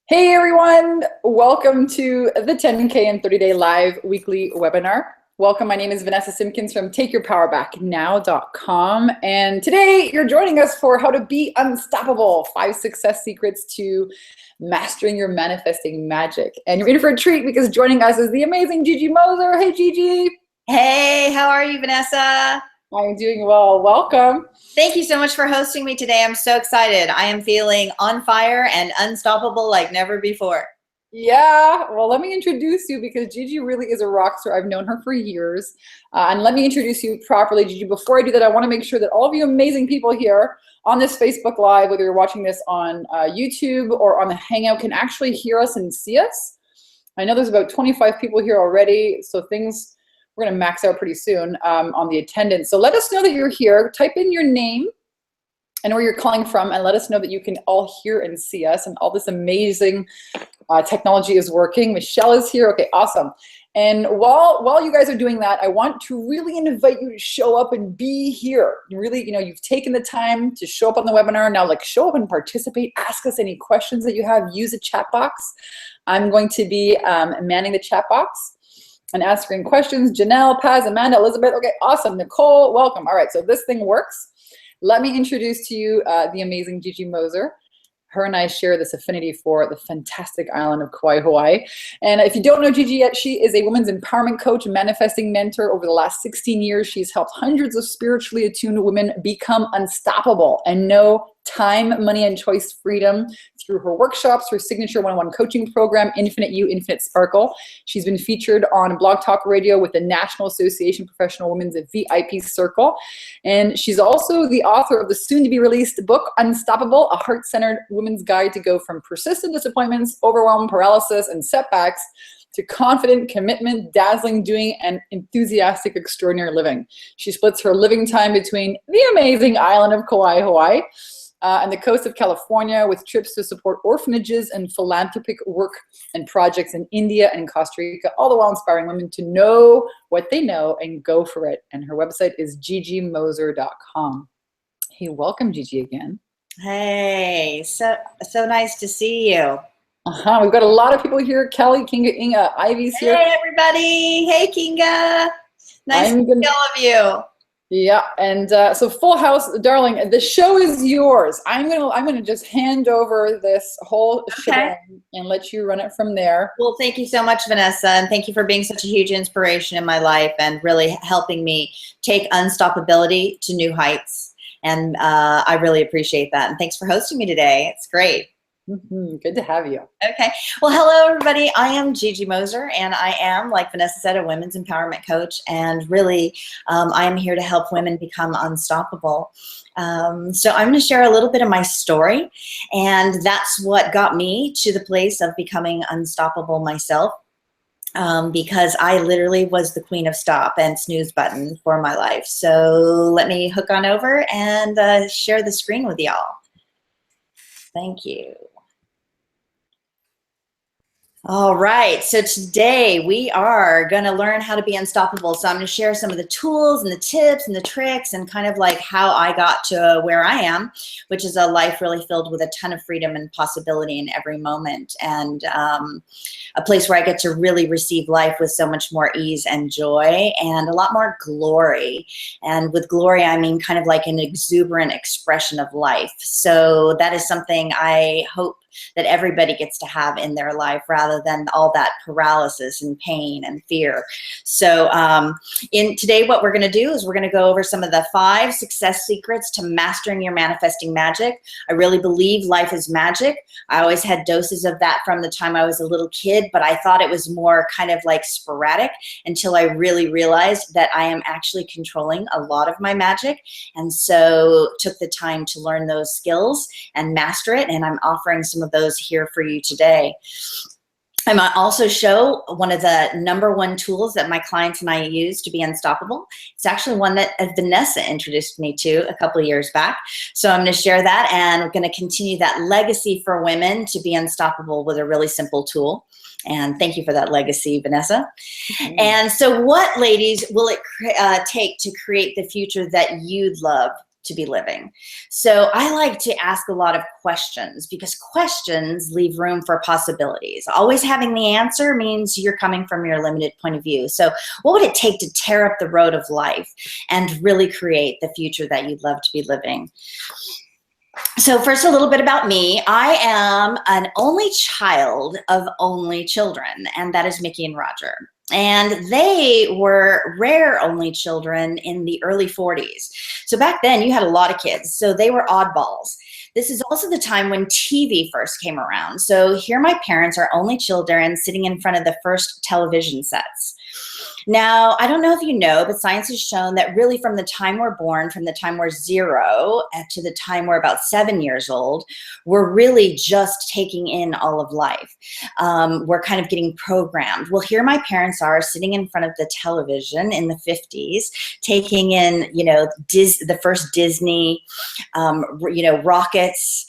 Hey everyone, welcome to the 10K and 30-day live weekly webinar. Welcome, my name is Vanessa Simpkins from TakeYourPowerBackNow.com, and today you're joining us for how to be unstoppable, 5 success secrets to mastering your manifesting magic. And you're in for a treat because joining us is the amazing Gigi Moser. Hey Gigi. Hey, how are you, Vanessa? I'm doing well, welcome. Thank you so much for hosting me today. I'm so excited. I am feeling on fire and unstoppable like never before. Yeah, well, let me introduce you because Gigi really is a rock star. I've known her for years. And let me introduce you properly, Gigi. Before I do that, I want to make sure that all of you amazing people here on this Facebook Live, whether you're watching this on YouTube or on the Hangout, can actually hear us and see us. I know there's about 25 people here already, so we're going to max out pretty soon on the attendance. So let us know that you're here. Type in your name and where you're calling from, and let us know that you can all hear and see us, and all this amazing technology is working. Michelle is here. Okay, awesome. And while you guys are doing that, I want to really invite you to show up and be here. Really, you've taken the time to show up on the webinar. Now, show up and participate. Ask us any questions that you have. Use the chat box. I'm going to be manning the chat box and answering questions. Janelle, Paz, Amanda, Elizabeth. Okay, awesome. Nicole, welcome. All right, so this thing works. Let me introduce to you the amazing Gigi Moser. Her and I share this affinity for the fantastic island of Kauai, Hawaii. And if you don't know Gigi yet, she is a women's empowerment coach and manifesting mentor. Over the last 16 years, she's helped hundreds of spiritually attuned women become unstoppable and know time, money, and choice freedom through her workshops, her signature one-on-one coaching program, Infinite You, Infinite Sparkle. She's been featured on Blog Talk Radio with the National Association of Professional Women's VIP Circle. And she's also the author of the soon-to-be-released book, Unstoppable, a heart-centered women's guide to go from persistent disappointments, overwhelm, paralysis, and setbacks to confident commitment, dazzling doing, and enthusiastic extraordinary living. She splits her living time between the amazing island of Kauai, Hawaii, and the coast of California, with trips to support orphanages and philanthropic work and projects in India and Costa Rica, all the while inspiring women to know what they know and go for it. And her website is gigimoser.com. Hey, welcome, Gigi, again. Hey, so nice to see you. We've got a lot of people here. Kelly, Kinga, Inga, Ivy's here. Hey, everybody. Hey, Kinga. Nice to see all of you. Yeah, and so full house, darling. The show is yours. I'm gonna just hand over this whole shebang and let you run it from there. Well, thank you so much, Vanessa, and thank you for being such a huge inspiration in my life and really helping me take unstoppability to new heights. And I really appreciate that. And thanks for hosting me today. It's great. Good to have you. Okay. Well, hello, everybody. I am Gigi Moser, and I am, like Vanessa said, a women's empowerment coach. And really, I am here to help women become unstoppable. So I'm going to share a little bit of my story, and that's what got me to the place of becoming unstoppable myself. Because I literally was the queen of stop and snooze button for my life. So let me hook on over and share the screen with y'all. Thank you. All right, so today we are going to learn how to be unstoppable. So I'm going to share some of the tools and the tips and the tricks and kind of like how I got to where I am, which is a life really filled with a ton of freedom and possibility in every moment, and a place where I get to really receive life with so much more ease and joy and a lot more glory. And with glory, I mean kind of like an exuberant expression of life. So that is something I hope that everybody gets to have in their life rather than all that paralysis and pain and fear. So in today, what we're going to do is we're going to go over some of the 5 success secrets to mastering your manifesting magic. I really believe life is magic. I always had doses of that from the time I was a little kid, but I thought it was more kind of like sporadic until I really realized that I am actually controlling a lot of my magic. And so took the time to learn those skills and master it. And I'm offering some of those here for you today. I might also show one of the #1 tools that my clients and I use to be unstoppable. It's actually one that Vanessa introduced me to a couple of years back. So I'm going to share that, and we're going to continue that legacy for women to be unstoppable with a really simple tool. And thank you for that legacy, Vanessa. And so what, ladies, will it take to create the future that you'd love to be living. So I like to ask a lot of questions because questions leave room for possibilities. Always having the answer means you're coming from your limited point of view. So what would it take to tear up the road of life and really create the future that you'd love to be living? So first, a little bit about me. I am an only child of only children, and that is Mickey and Roger. And they were rare only children in the early 40s. So back then you had a lot of kids, so they were oddballs. This is also the time when TV first came around. So here my parents are only children sitting in front of the first television sets. Now, I don't know if you know, but science has shown that really from the time we're born, from the time we're 0 to the time we're about 7 years old, we're really just taking in all of life. We're kind of getting programmed. Well, here my parents are sitting in front of the television in the 50s, taking in, you know, the first Disney, you know, rockets,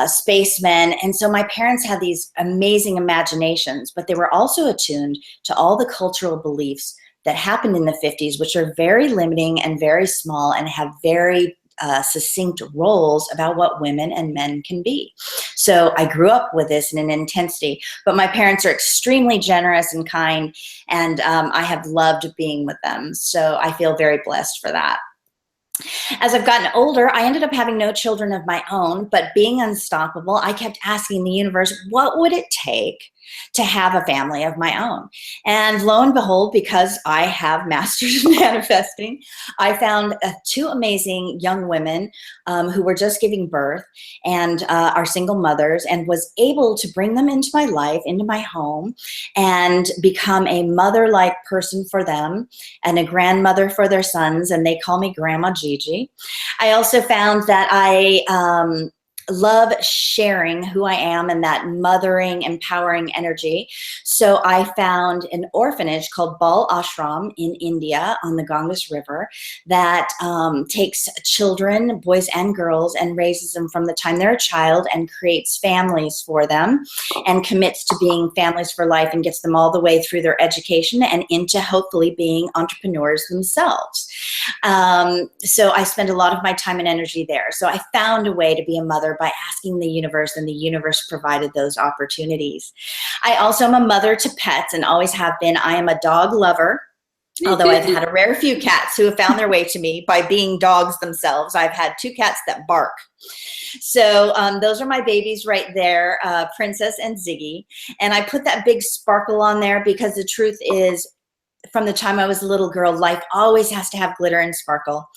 spacemen. And so my parents had these amazing imaginations, but they were also attuned to all the cultural beliefs that happened in the 50s, which are very limiting and very small and have very succinct roles about what women and men can be. So I grew up with this in an intensity, but my parents are extremely generous and kind, and I have loved being with them. So I feel very blessed for that. As I've gotten older, I ended up having no children of my own, but being unstoppable, I kept asking the universe, what would it take to have a family of my own? And lo and behold, because I have mastered manifesting, I found 2 amazing young women who were just giving birth and are single mothers, and was able to bring them into my life, into my home, and become a mother-like person for them and a grandmother for their sons, and they call me Grandma Gigi. I also found that I love sharing who I am and that mothering, empowering energy. So I found an orphanage called Bal Ashram in India on the Ganges River that takes children, boys and girls, and raises them from the time they're a child and creates families for them and commits to being families for life and gets them all the way through their education and into hopefully being entrepreneurs themselves. So I spend a lot of my time and energy there. So I found a way to be a mother by asking the universe, and the universe provided those opportunities. I also am a mother to pets and always have been. I am a dog lover, although I've had a rare few cats who have found their way to me by being dogs themselves. I've had 2 cats that bark. So those are my babies right there, Princess and Ziggy. And I put that big sparkle on there because the truth is, from the time I was a little girl, life always has to have glitter and sparkle.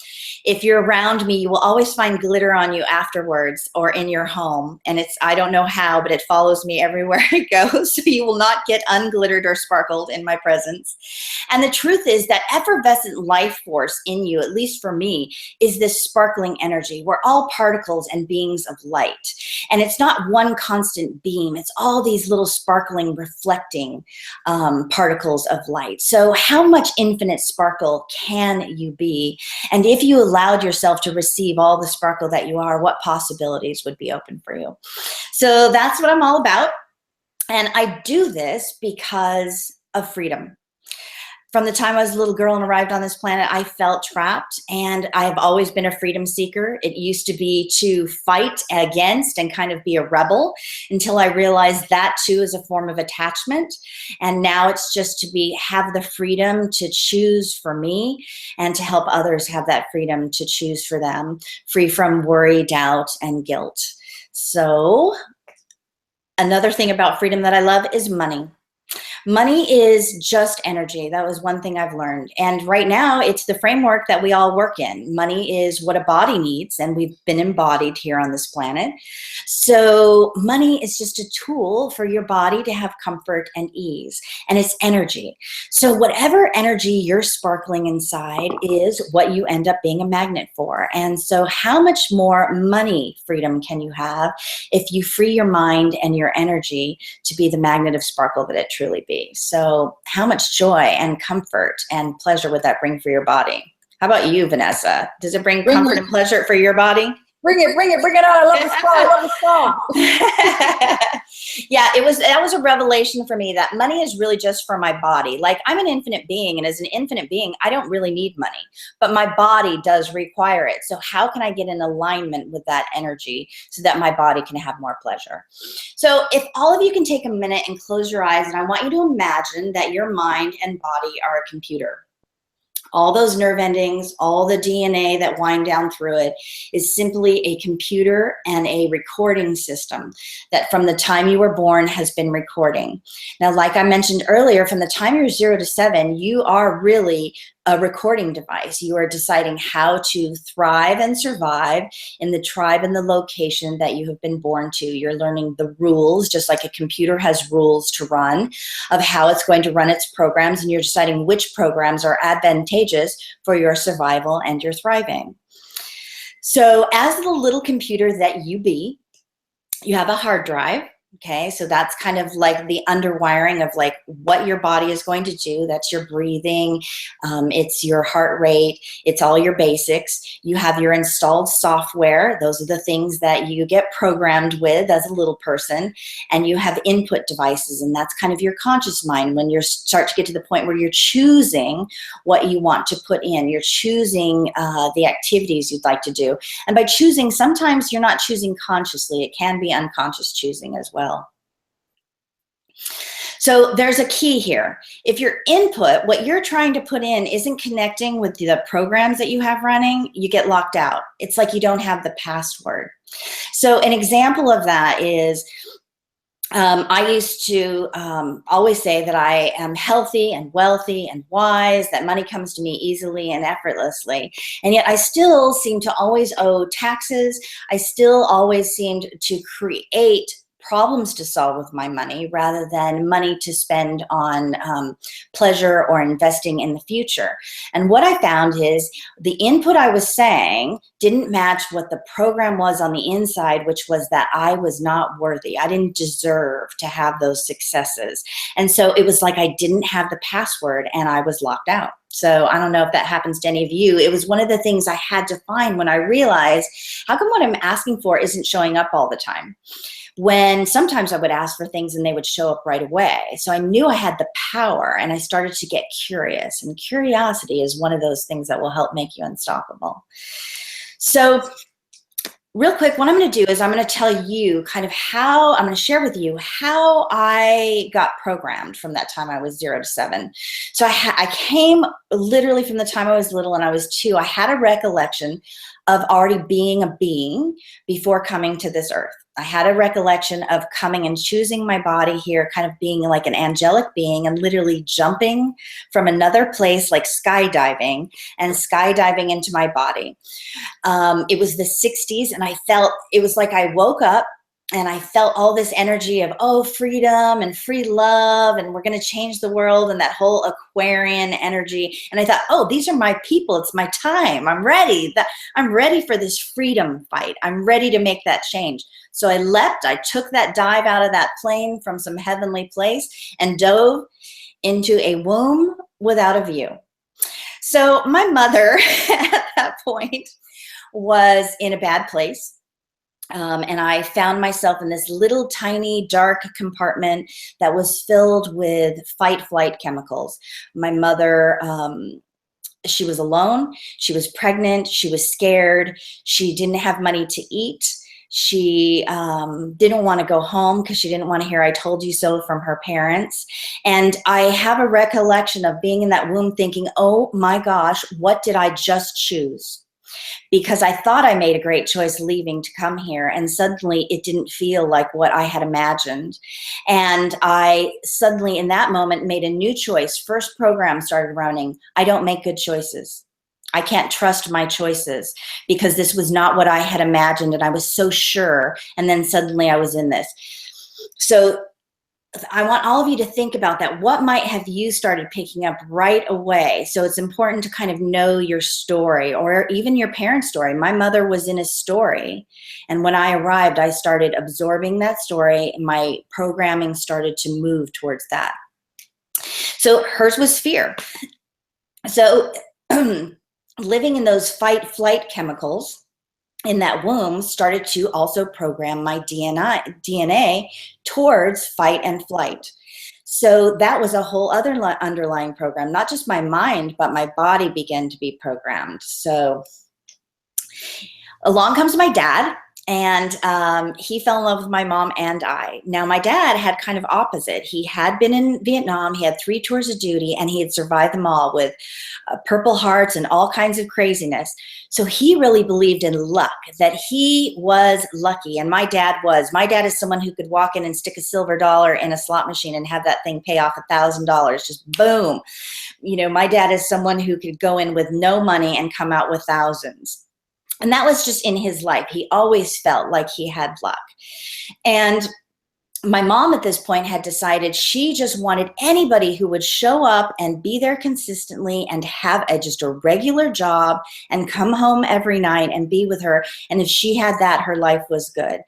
If you're around me, you will always find glitter on you afterwards or in your home. And I don't know how, but it follows me everywhere I go. So you will not get unglittered or sparkled in my presence. And the truth is that effervescent life force in you, at least for me, is this sparkling energy. We're all particles and beings of light. And it's not one constant beam. It's all these little sparkling, reflecting particles of light. So how much infinite sparkle can you be? And if you allowed yourself to receive all the sparkle that you are, what possibilities would be open for you? So that's what I'm all about. And I do this because of freedom. From the time I was a little girl and arrived on this planet, I felt trapped, and I've always been a freedom seeker. It used to be to fight against and kind of be a rebel until I realized that too is a form of attachment. And now it's just to have the freedom to choose for me and to help others have that freedom to choose for them, free from worry, doubt, and guilt. So another thing about freedom that I love is money. Money is just energy. That was one thing I've learned. And right now, it's the framework that we all work in. Money is what a body needs, and we've been embodied here on this planet. So money is just a tool for your body to have comfort and ease, and it's energy. So whatever energy you're sparkling inside is what you end up being a magnet for. And so how much more money freedom can you have if you free your mind and your energy to be the magnet of sparkle that it truly be? So how much joy and comfort and pleasure would that bring for your body? How about you, Vanessa? Does it bring comfort and pleasure for your body? Bring it on. I love the song. I love the song. Yeah, that was a revelation for me that money is really just for my body. Like, I'm an infinite being, and as an infinite being, I don't really need money, but my body does require it. So how can I get in alignment with that energy so that my body can have more pleasure? So if all of you can take a minute and close your eyes, and I want you to imagine that your mind and body are a computer. All those nerve endings, all the DNA that wind down through it is simply a computer and a recording system that from the time you were born has been recording. Now, like I mentioned earlier, from the time you're 0 to 7, you are really a recording device. You are deciding how to thrive and survive in the tribe and the location that you have been born to. You're learning the rules, just like a computer has rules to run, of how it's going to run its programs, and you're deciding which programs are advantageous for your survival and your thriving. So as the little computer that you be, you have a hard drive. Okay, so that's kind of like the underwiring of like what your body is going to do. That's your breathing, it's your heart rate, it's all your basics. You have your installed software. Those are the things that you get programmed with as a little person. And you have input devices, and that's kind of your conscious mind when you start to get to the point where you're choosing what you want to put in. You're choosing the activities you'd like to do. And by choosing, sometimes you're not choosing consciously. It can be unconscious choosing as well. So there's a key here. If your input, what you're trying to put in, isn't connecting with the programs that you have running, you get locked out. It's like you don't have the password. So an example of that is, I used to always say that I am healthy and wealthy and wise, that money comes to me easily and effortlessly. And yet I still seem to always owe taxes. I still always seemed to create problems to solve with my money rather than money to spend on pleasure or investing in the future. And what I found is the input I was saying didn't match what the program was on the inside, which was that I was not worthy. I didn't deserve to have those successes. And so it was like I didn't have the password and I was locked out. So I don't know if that happens to any of you. It was one of the things I had to find when I realized, how come what I'm asking for isn't showing up all the time? When sometimes I would ask for things and they would show up right away. So I knew I had the power, and I started to get curious. And curiosity is one of those things that will help make you unstoppable. So real quick, what I'm going to do is I'm going to tell you kind of how, I'm going to share with you how I got programmed from that time I was 0 to 7. So I came literally from the time I was little and I was 2. I had a recollection of already being a being before coming to this earth. I had a recollection of coming and choosing my body here, kind of being like an angelic being and literally jumping from another place, like skydiving, and skydiving into my body. It was the 60s, and I felt, it was like I woke up and I felt all this energy of, oh, freedom and free love, and we're going to change the world, and that whole Aquarian energy. And I thought, oh, these are my people. It's my time. I'm ready. I'm ready for this freedom fight. I'm ready to make that change. So I leapt. I took that dive out of that plane from some heavenly place and dove into a womb without a view. So my mother at that point was in a bad place. And I found myself in this little tiny dark compartment that was filled with fight-flight chemicals. My mother, she was alone, she was pregnant, she was scared, she didn't have money to eat. She didn't want to go home because she didn't want to hear "I told you so" from her parents. And I have a recollection of being in that womb thinking, oh my gosh, what did I just choose? Because I thought I made a great choice leaving to come here, and suddenly it didn't feel like what I had imagined. And I suddenly in that moment made a new choice. First program started running. I don't make good choices. I can't trust my choices because this was not what I had imagined, and I was so sure. And then suddenly I was in this. So I want all of you to think about that. What might have you started picking up right away? So it's important to kind of know your story, or even your parents' story. My mother was in a story, and when I arrived, I started absorbing that story, and my programming started to move towards that. So hers was fear. So living in those fight-flight chemicals, in that womb started to also program my DNA towards fight and flight. So that was a whole other underlying program, not just my mind, but my body began to be programmed. So along comes my dad, and he fell in love with my mom and I. Now, my dad had kind of opposite. He had been in Vietnam. He had 3 tours of duty, and he had survived them all with Purple Hearts and all kinds of craziness. So he really believed in luck, that he was lucky. And my dad was. My dad is someone who could walk in and stick a silver dollar in a slot machine and have that thing pay off $1,000. Just boom. You know, my dad is someone who could go in with no money and come out with thousands. And that was just in his life. He always felt like he had luck. And my mom at this point had decided she just wanted anybody who would show up and be there consistently and have just a regular job and come home every night and be with her. And if she had that, her life was good.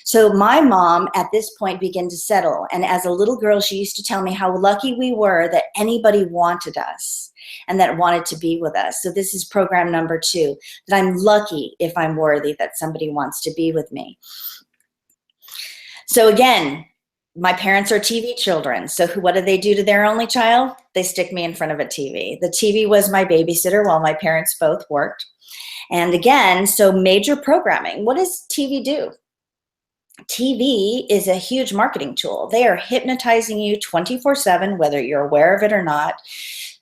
So my mom at this point began to settle. And as a little girl, she used to tell me how lucky we were that anybody wanted us and that wanted to be with us. So this is program number 2, that I'm lucky if I'm worthy that somebody wants to be with me. So again, my parents are TV children. So what do they do to their only child? They stick me in front of a TV. The TV was my babysitter while my parents both worked. And again, so major programming. What does TV do? TV is a huge marketing tool. They are hypnotizing you 24/7, whether you're aware of it or not,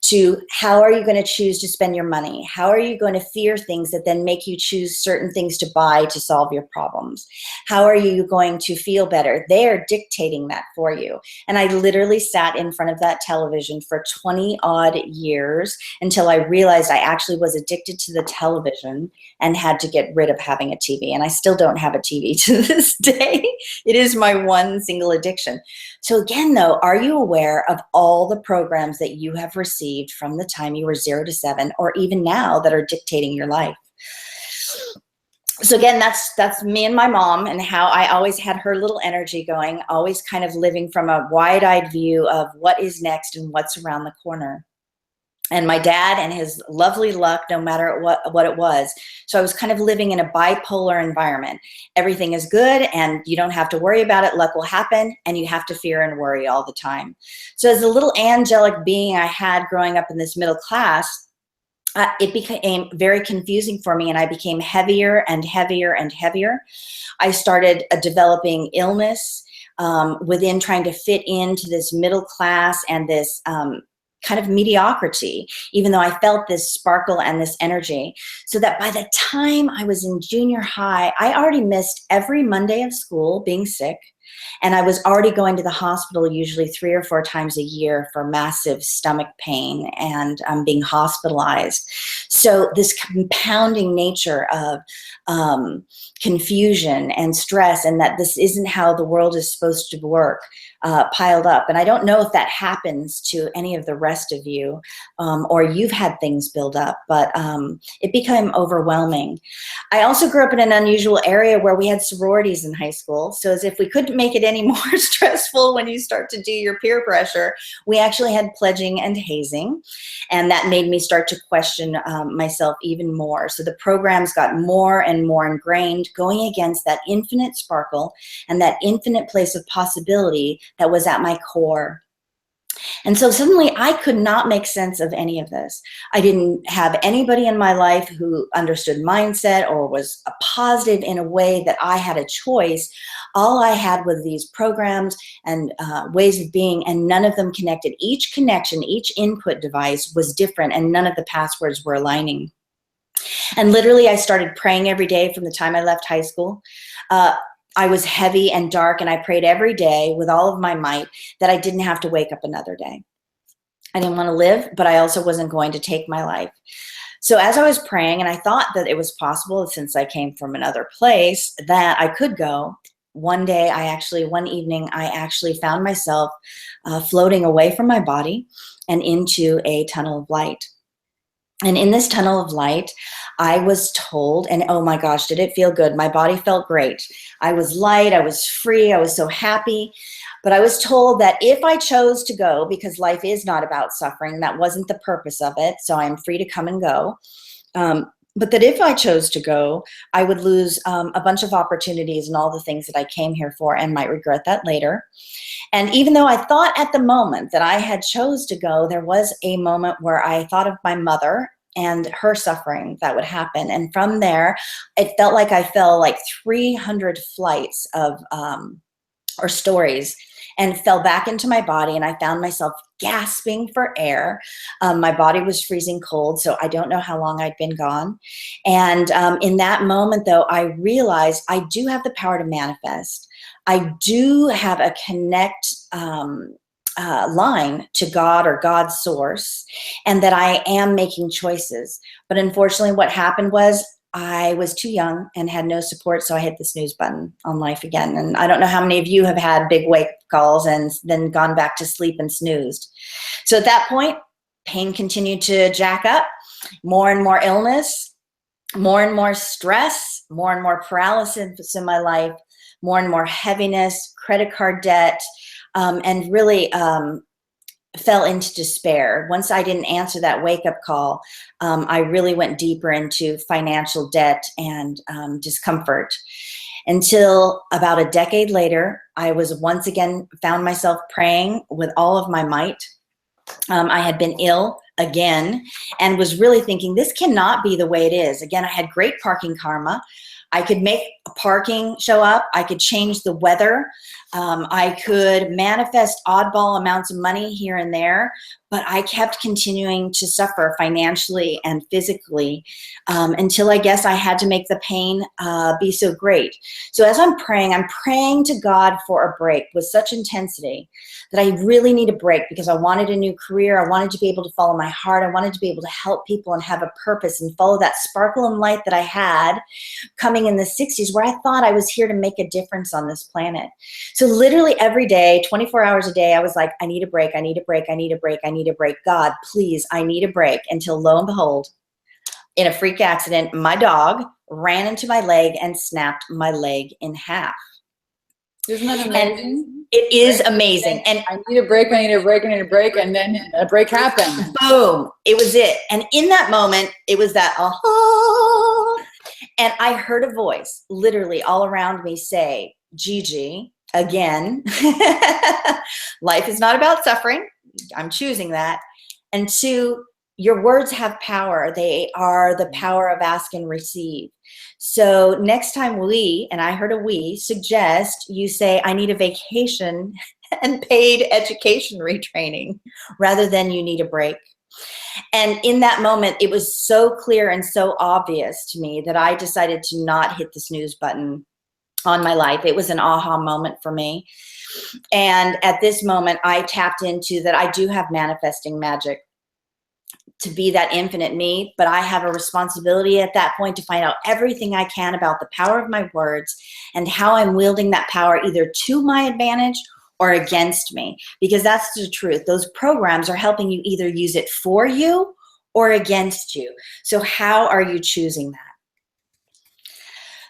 to how are you going to choose to spend your money? How are you going to fear things that then make you choose certain things to buy to solve your problems? How are you going to feel better? They are dictating that for you. And I literally sat in front of that television for 20 odd years until I realized I actually was addicted to the television and had to get rid of having a TV. And I still don't have a TV to this day. It is my one single addiction. So again, though, are you aware of all the programs that you have received from the time you were 0 to 7, or even now, that are dictating your life? So again, that's me and my mom, and how I always had her little energy going, always kind of living from a wide-eyed view of what is next and what's around the corner. And my dad and his lovely luck, no matter what it was. So I was kind of living in a bipolar environment. Everything is good and you don't have to worry about it. Luck will happen, and you have to fear and worry all the time. So as a little angelic being I had growing up in this middle class, it became very confusing for me, and I became heavier and heavier and heavier. I started developing illness within trying to fit into this middle class and this kind of mediocrity, even though I felt this sparkle and this energy. So that by the time I was in junior high, I already missed every Monday of school being sick. And I was already going to the hospital usually 3 or 4 times a year for massive stomach pain and being hospitalized. So this compounding nature of confusion and stress, and that this isn't how the world is supposed to work, piled up. And I don't know if that happens to any of the rest of you, or you've had things build up, but it became overwhelming. I also grew up in an unusual area where we had sororities in high school. So as if we couldn't make it any more stressful when you start to do your peer pressure, we actually had pledging and hazing. And that made me start to question myself even more. So the programs got more and more ingrained, going against that infinite sparkle and that infinite place of possibility that was at my core. And so suddenly I could not make sense of any of this. I didn't have anybody in my life who understood mindset or was a positive in a way that I had a choice. All I had was these programs and ways of being, and none of them connected. Each connection, each input device was different, and none of the passwords were aligning. And literally I started praying every day from the time I left high school. I was heavy and dark, and I prayed every day with all of my might that I didn't have to wake up another day. I didn't want to live, but I also wasn't going to take my life. So as I was praying, and I thought that it was possible, since I came from another place, that I could go. One evening, I actually found myself floating away from my body and into a tunnel of light. And in this tunnel of light, I was told, and oh my gosh, did it feel good? My body felt great. I was light, I was free, I was so happy. But I was told that if I chose to go, because life is not about suffering, that wasn't the purpose of it, so I'm free to come and go. but that if I chose to go, I would lose a bunch of opportunities and all the things that I came here for and might regret that later. And even though I thought at the moment that I had chose to go, there was a moment where I thought of my mother and her suffering that would happen. And from there, it felt like I fell like 300 flights of or stories and fell back into my body, and I found myself gasping for air. My body was freezing cold, so I don't know how long I'd been gone. And in that moment, though, I realized I do have the power to manifest. I do have a connect line to God or God's source, and that I am making choices. But unfortunately, what happened was I was too young and had no support, so I hit the snooze button on life again. And I don't know how many of you have had big wake calls and then gone back to sleep and snoozed. So at that point, pain continued to jack up, more and more illness, more and more stress, more and more paralysis in my life, more and more heaviness, credit card debt, and really fell into despair. Once I didn't answer that wake-up call, I really went deeper into financial debt and discomfort, until about a decade later, I was once again found myself praying with all of my might. I had been ill again and was really thinking, this cannot be the way it is. Again, I had great parking karma. I could make parking show up. I could change the weather. I could manifest oddball amounts of money here and there, but I kept continuing to suffer financially and physically until I guess I had to make the pain be so great. So as I'm praying to God for a break with such intensity that I really need a break, because I wanted a new career. I wanted to be able to follow my heart. I wanted to be able to help people and have a purpose and follow that sparkle and light that I had coming in the 60s, where I thought I was here to make a difference on this planet. So literally every day, 24 hours a day, I was like, I need a break, I need a break, I need a break, I need a break. God, please, I need a break. Until lo and behold, in a freak accident, my dog ran into my leg and snapped my leg in half. Isn't that amazing? And it is amazing. And I need a break, I need a break, I need a break, and then a break happened. Boom, it was it. And in that moment, it was that, aha. And I heard a voice literally all around me say, Gigi, again, life is not about suffering. I'm choosing that. And two, your words have power. They are the power of ask and receive. So next time and I heard a suggest you say, I need a vacation and paid education retraining, rather than you need a break. And in that moment, it was so clear and so obvious to me that I decided to not hit the snooze button on my life. It was an aha moment for me. And at this moment, I tapped into that I do have manifesting magic to be that infinite me, but I have a responsibility at that point to find out everything I can about the power of my words and how I'm wielding that power either to my advantage or against me, because that's the truth. Those programs are helping you either use it for you or against you. So how are you choosing that?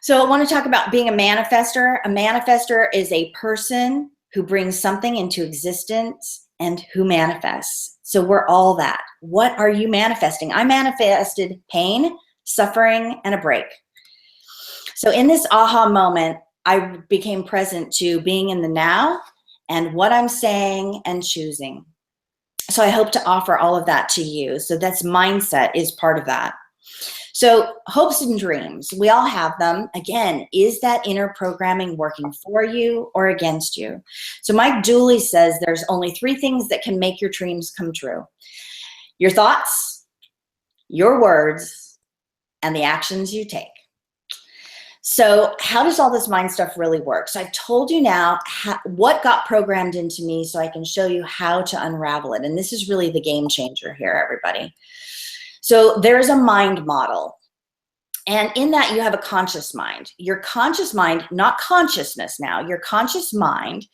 So I want to talk about being a manifester. A manifester is a person who brings something into existence and who manifests. So we're all that. What are you manifesting? I manifested pain, suffering, and a break. So in this aha moment, I became present to being in the now and what I'm saying and choosing. So I hope to offer all of that to you. So that's mindset is part of that. So hopes and dreams, we all have them. Again, is that inner programming working for you or against you? So Mike Dooley says there's only 3 things that can make your dreams come true: your thoughts, your words, and the actions you take. So how does all this mind stuff really work? So I've told you now what got programmed into me, so I can show you how to unravel it. And this is really the game changer here, everybody. So there's a mind model. And in that, you have a conscious mind. Your conscious mind, not consciousness now, your conscious mind,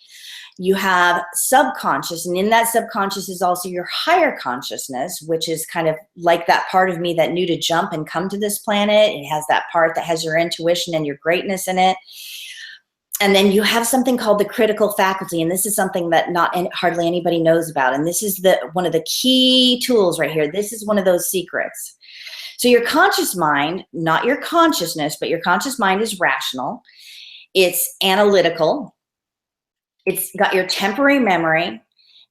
you have subconscious, and in that subconscious is also your higher consciousness, which is kind of like that part of me that knew to jump and come to this planet. It has that part that has your intuition and your greatness in it. And then you have something called the critical faculty, and this is something that hardly anybody knows about. And this is one of the key tools right here. This is one of those secrets. So your conscious mind, not your consciousness, but your conscious mind is rational. It's analytical. It's got your temporary memory,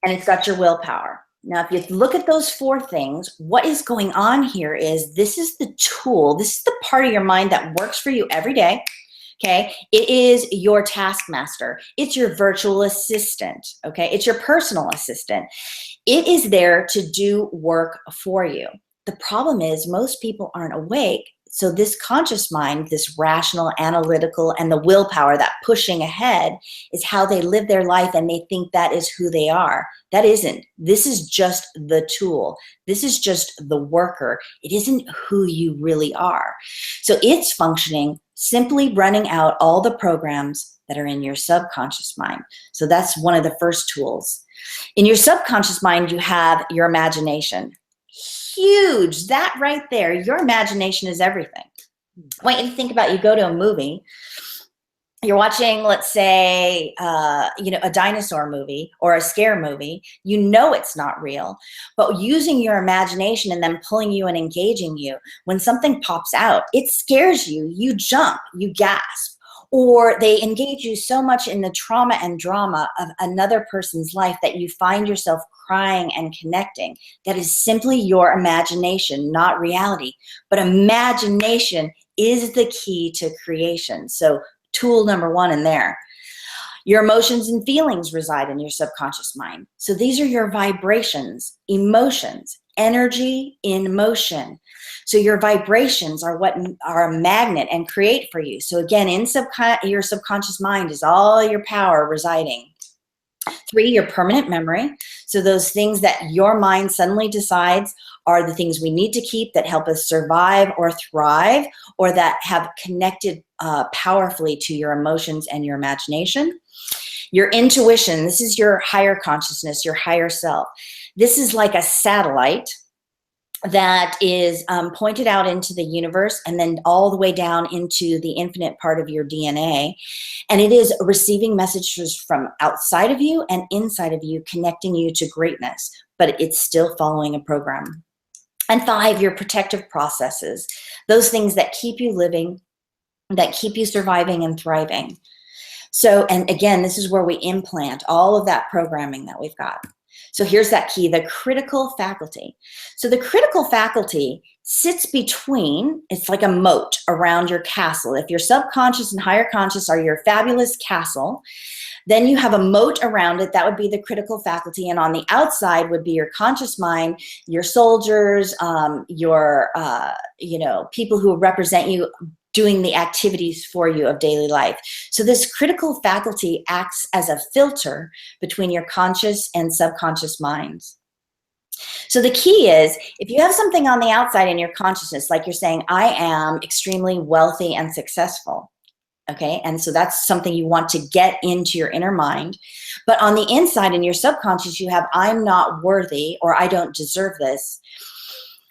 and it's got your willpower. Now, if you look at those four things, what is going on here is this is the tool, this is the part of your mind that works for you every day, okay? It is your taskmaster. It's your virtual assistant, okay? It's your personal assistant. It is there to do work for you. The problem is most people aren't awake. So this conscious mind, this rational, analytical, and the willpower, that pushing ahead, is how they live their life, and they think that is who they are. That isn't. This is just the tool. This is just the worker. It isn't who you really are. So it's functioning, simply running out all the programs that are in your subconscious mind. So that's one of the first tools. In your subconscious mind, you have your imagination. Huge. That right there, your imagination is everything. I want you to think about, you go to a movie, you're watching, let's say, a dinosaur movie or a scare movie. You know it's not real, but using your imagination and them pulling you and engaging you, when something pops out, it scares you, you jump, you gasp. Or they engage you so much in the trauma and drama of another person's life that you find yourself crying and connecting. That is simply your imagination, not reality. But imagination is the key to creation. So tool number one in there. Your emotions and feelings reside in your subconscious mind. So these are your vibrations, emotions, energy in motion. So your vibrations are what are a magnet and create for you. So again, in your subconscious mind is all your power residing. 3, your permanent memory. So those things that your mind suddenly decides are the things we need to keep that help us survive or thrive, or that have connected powerfully to your emotions and your imagination. Your intuition, this is your higher consciousness, your higher self. This is like a satellite that is pointed out into the universe and then all the way down into the infinite part of your DNA. And it is receiving messages from outside of you and inside of you, connecting you to greatness, but it's still following a program. And 5, your protective processes, those things that keep you living, that keep you surviving and thriving. So, and again, this is where we implant all of that programming that we've got. So here's that key, the critical faculty. So the critical faculty sits between, it's like a moat around your castle. If your subconscious and higher conscious are your fabulous castle, then you have a moat around it. That would be the critical faculty. And on the outside would be your conscious mind, your soldiers, your people who represent you, doing the activities for you of daily life. So this critical faculty acts as a filter between your conscious and subconscious minds. So the key is, if you have something on the outside in your consciousness, like you're saying, I am extremely wealthy and successful, okay? And so that's something you want to get into your inner mind. But on the inside in your subconscious, you have, I'm not worthy, or I don't deserve this.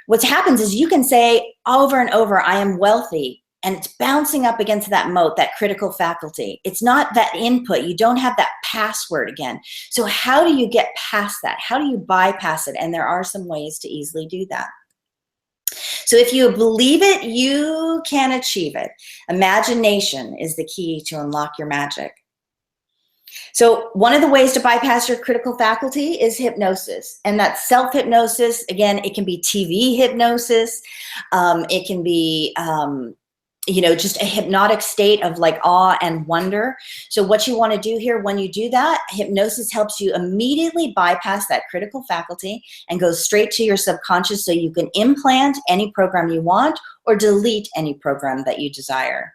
What happens is you can say over and over, I am wealthy, and it's bouncing up against that moat, that critical faculty. It's not that input. You don't have that password again. So how do you get past that? How do you bypass it? And there are some ways to easily do that. So if you believe it, you can achieve it. Imagination is the key to unlock your magic. So one of the ways to bypass your critical faculty is hypnosis. And that's self-hypnosis. Again, it can be TV hypnosis. It can be just a hypnotic state of like awe and wonder. So what you want to do here, when you do that, hypnosis helps you immediately bypass that critical faculty and go straight to your subconscious, so you can implant any program you want or delete any program that you desire.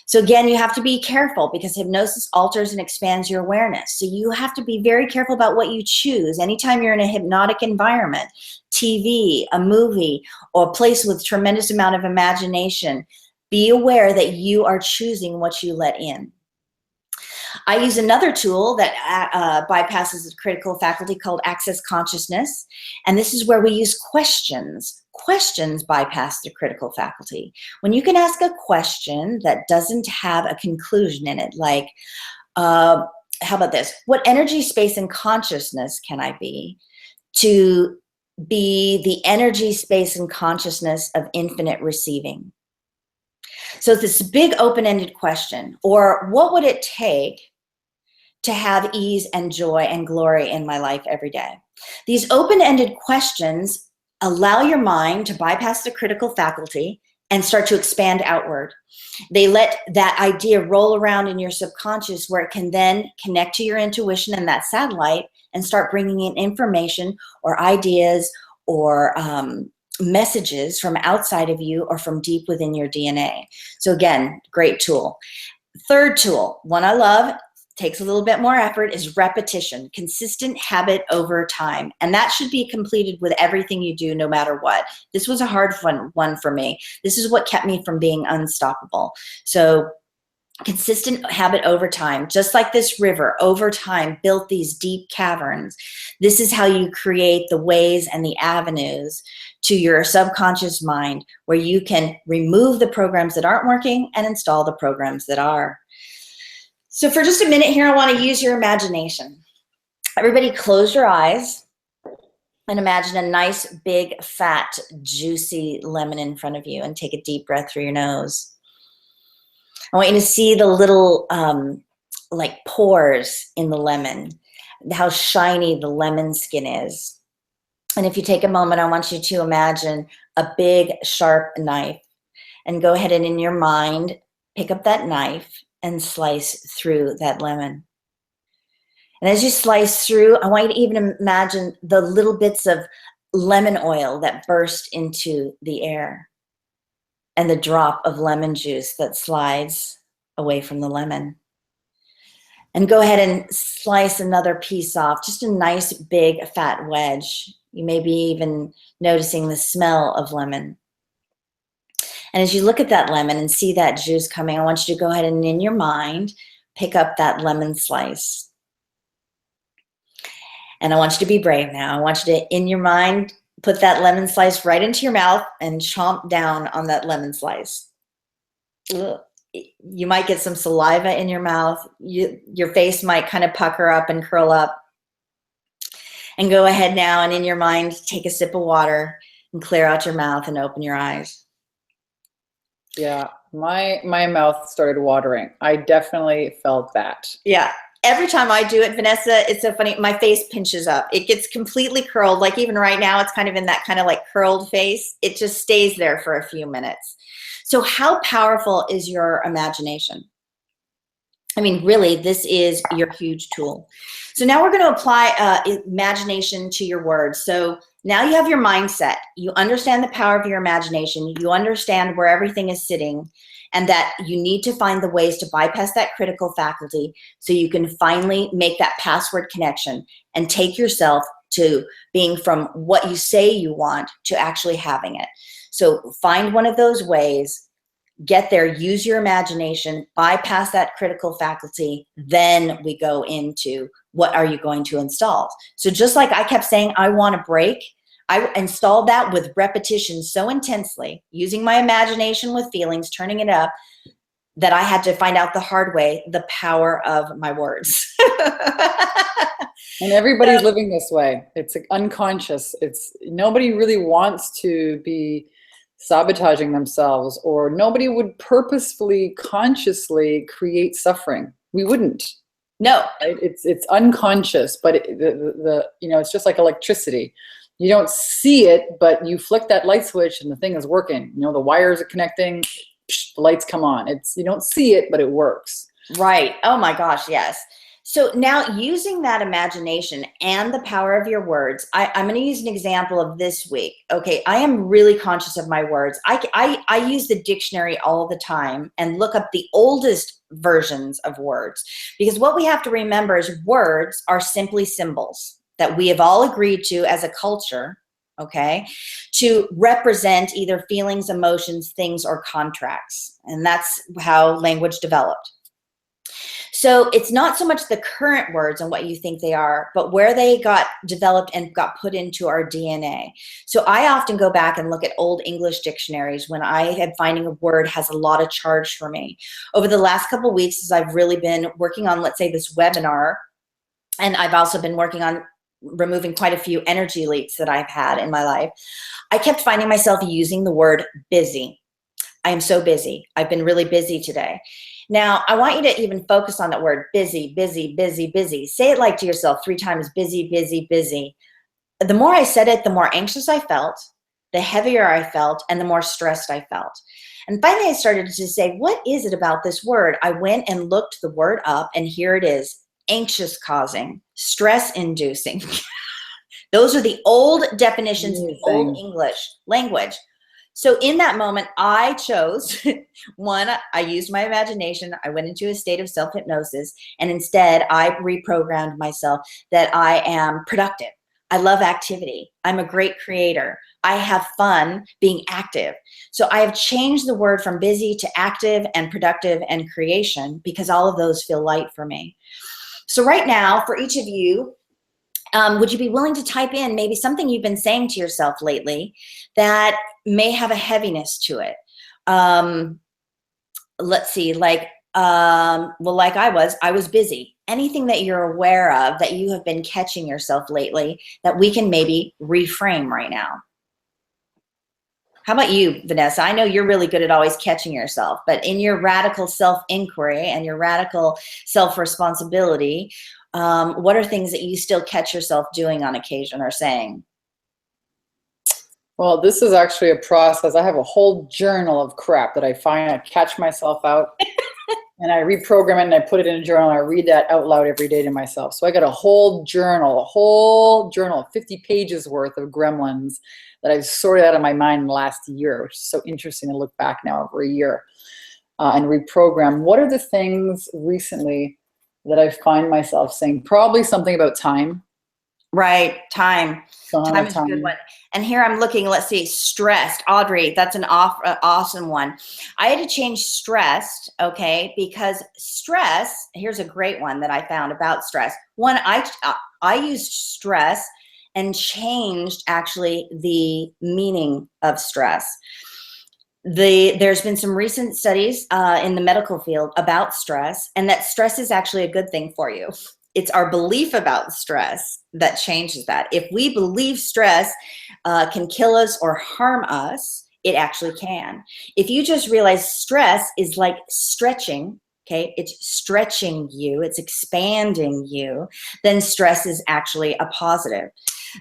So again, you have to be careful, because hypnosis alters and expands your awareness. So you have to be very careful about what you choose. Anytime you're in a hypnotic environment, TV, a movie, or a place with tremendous amount of imagination, be aware that you are choosing what you let in. I use another tool that bypasses the critical faculty called Access Consciousness. And this is where we use questions. Questions bypass the critical faculty. When you can ask a question that doesn't have a conclusion in it, like, how about this? What energy, space, and consciousness can I be to be the energy, space, and consciousness of infinite receiving. So this big open-ended question, or what would it take to have ease and joy and glory in my life every day? These open-ended questions allow your mind to bypass the critical faculty and start to expand outward. They let that idea roll around in your subconscious, where it can then connect to your intuition and that satellite and start bringing in information or ideas or messages from outside of you or from deep within your DNA. So again, great tool. Third tool, one I love, takes a little bit more effort, is repetition, consistent habit over time. And that should be completed with everything you do, no matter what. This was a hard one for me. This is what kept me from being unstoppable. So consistent habit over time, just like this river over time built these deep caverns. This is how you create the ways and the avenues to your subconscious mind, where you can remove the programs that aren't working and install the programs that are. So for just a minute here, I want to use your imagination. Everybody close your eyes and imagine a nice, big, fat, juicy lemon in front of you, and take a deep breath through your nose. I want you to see the little like pores in the lemon, how shiny the lemon skin is. And if you take a moment, I want you to imagine a big, sharp knife, and go ahead and in your mind, pick up that knife and slice through that lemon. And as you slice through, I want you to even imagine the little bits of lemon oil that burst into the air, and the drop of lemon juice that slides away from the lemon. And go ahead and slice another piece off, just a nice big fat wedge. You may be even noticing the smell of lemon. And as you look at that lemon and see that juice coming, I want you to go ahead and in your mind, pick up that lemon slice. And I want you to be brave now. I want you to, in your mind, put that lemon slice right into your mouth and chomp down on that lemon slice. Ugh. You might get some saliva in your mouth. Your face might kind of pucker up and curl up. And go ahead now and in your mind, take a sip of water and clear out your mouth and open your eyes. Yeah, my mouth started watering. I definitely felt that. Yeah. Every time I do it, Vanessa, it's so funny. My face pinches up. It gets completely curled. Like even right now, it's kind of in that kind of like curled face. It just stays there for a few minutes. So how powerful is your imagination? I mean, really, this is your huge tool. So now we're going to apply imagination to your words. So now you have your mindset. You understand the power of your imagination. You understand where everything is sitting, and that you need to find the ways to bypass that critical faculty so you can finally make that password connection and take yourself to being from what you say you want to actually having it. So find one of those ways, get there, use your imagination, bypass that critical faculty, then we go into what are you going to install. So just like I kept saying, I want a break, I installed that with repetition so intensely, using my imagination with feelings, turning it up, that I had to find out the hard way, the power of my words. And everybody's living this way. It's unconscious. It's nobody really wants to be sabotaging themselves, or nobody would purposefully, consciously create suffering. We wouldn't. No. Right? It's unconscious, but it's just like electricity. You don't see it, but you flick that light switch and the thing is working. The wires are connecting, the lights come on. You don't see it, but it works. Right. Oh my gosh, yes. So now using that imagination and the power of your words, I'm going to use an example of this week. Okay, I am really conscious of my words. I use the dictionary all the time and look up the oldest versions of words, because what we have to remember is words are simply symbols that we have all agreed to as a culture, okay, to represent either feelings, emotions, things, or contracts. And that's how language developed. So it's not so much the current words and what you think they are, but where they got developed and got put into our DNA. So I often go back and look at old English dictionaries when I am finding a word has a lot of charge for me. Over the last couple of weeks, as I've really been working on, let's say, this webinar, and I've also been working on removing quite a few energy leaks that I've had in my life, I kept finding myself using the word busy. I am so busy. I've been really busy today. Now, I want you to even focus on that word, busy, busy, busy, busy. Say it like to yourself 3 times, busy, busy, busy. The more I said it, the more anxious I felt, the heavier I felt, and the more stressed I felt. And finally, I started to say, what is it about this word? I went and looked the word up, and here it is: anxious causing, stress inducing. Those are the old definitions in the old English language. So in that moment, I chose one, I used my imagination. I went into a state of self-hypnosis, and instead I reprogrammed myself that I am productive. I love activity. I'm a great creator. I have fun being active. So I have changed the word from busy to active and productive and creation, because all of those feel light for me. So right now, for each of you, would you be willing to type in maybe something you've been saying to yourself lately that may have a heaviness to it? Let's see, like, well, like I was busy. Anything that you're aware of that you have been catching yourself lately that we can maybe reframe right now. How about you, Vanessa? I know you're really good at always catching yourself, but in your radical self-inquiry and your radical self-responsibility, what are things that you still catch yourself doing on occasion or saying? Well, this is actually a process. I have a whole journal of crap that I find, I catch myself out and I reprogram it and I put it in a journal. And I read that out loud every day to myself. So I got a whole journal, 50 pages worth of gremlins that I've sorted out of my mind in the last year, which is so interesting to look back now over a year and reprogram. What are the things recently that I find myself saying? Probably something about time. Right, time. Time is a good one. And here I'm looking, let's see, stressed. Audrey, that's an awesome one. I had to change stressed, okay, because stress, here's a great one that I found about stress. One, I used stress and changed actually the meaning of stress. There's been some recent studies in the medical field about stress, and that stress is actually a good thing for you. It's our belief about stress that changes that. If we believe stress can kill us or harm us, it actually can. If you just realize stress is like stretching, okay, it's stretching you, it's expanding you, then stress is actually a positive.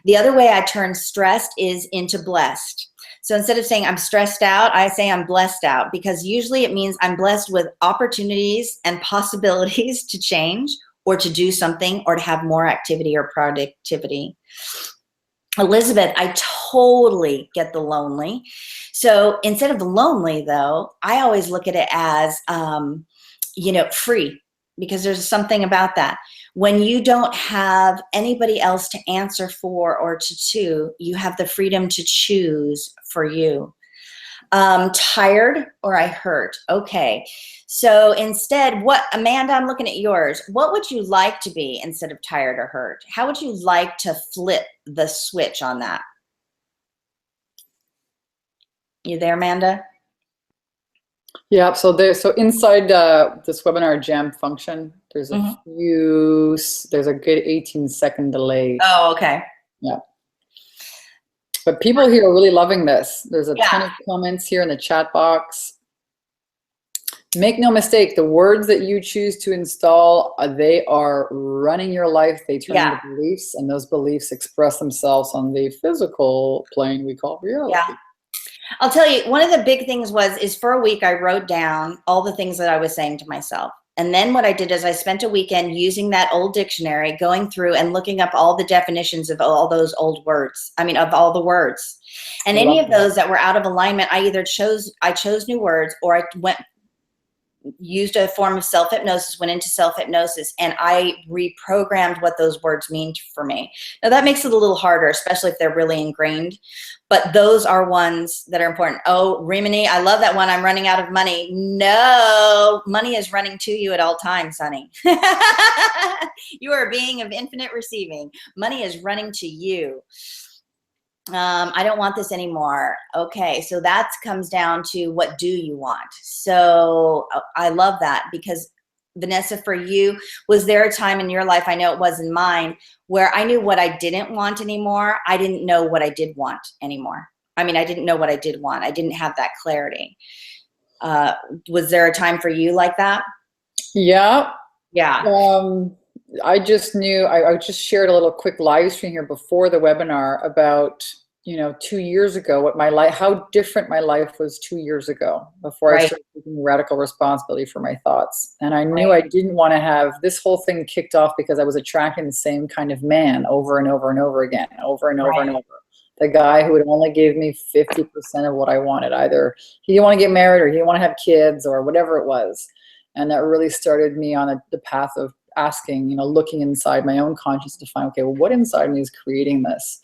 The other way I turn stressed is into blessed. So instead of saying I'm stressed out, I say I'm blessed out, because usually it means I'm blessed with opportunities and possibilities to change or to do something or to have more activity or productivity. Elizabeth, I totally get the lonely. So instead of lonely though, I always look at it as, free, because there's something about that. When you don't have anybody else to answer for or to, you have the freedom to choose for you. Tired or I hurt. Okay. So instead, Amanda, I'm looking at yours. What would you like to be instead of tired or hurt? How would you like to flip the switch on that? You there, Amanda? Yeah, so inside this webinar jam function, there's there's a good 18-second delay. Oh, okay. Yeah. But people here are really loving this. There's a ton of comments here in the chat box. Make no mistake, the words that you choose to install, they are running your life. They turn into beliefs, and those beliefs express themselves on the physical plane we call reality. Yeah. I'll tell you, one of the big things is for a week, I wrote down all the things that I was saying to myself. And then what I did is I spent a weekend using that old dictionary, going through and looking up all the definitions of all those old words. I mean, of all the words. And any of those that were out of alignment, I chose new words, or I used a form of self-hypnosis, went into self-hypnosis, and I reprogrammed what those words mean for me. Now that makes it a little harder, especially if they're really ingrained, but those are ones that are important. Oh, Rimini, I love that one. I'm running out of money. No, money is running to you at all times, honey. You are a being of infinite receiving. Money is running to you. I don't want this anymore. Okay, so that comes down to what do you want? So I love that, because Vanessa, for you, was there a time in your life, I know it was in mine, where I knew what I didn't want anymore? I didn't know what I did want anymore. I mean, I didn't know what I did want. I didn't have that clarity. Was there a time for you like that? Yeah. Yeah. I just knew, I just shared a little quick live stream here before the webinar about, 2 years ago, what my life, how different my life was 2 years ago before I Right. started taking radical responsibility for my thoughts. And I knew Right. I didn't want to have this whole thing kicked off because I was attracting the same kind of man over and over and over again, over and over and Right. over. The guy who would only give me 50% of what I wanted. Either he didn't want to get married or he didn't want to have kids or whatever it was. And that really started me on the path of asking, looking inside my own conscience to find, okay, well, what inside me is creating this?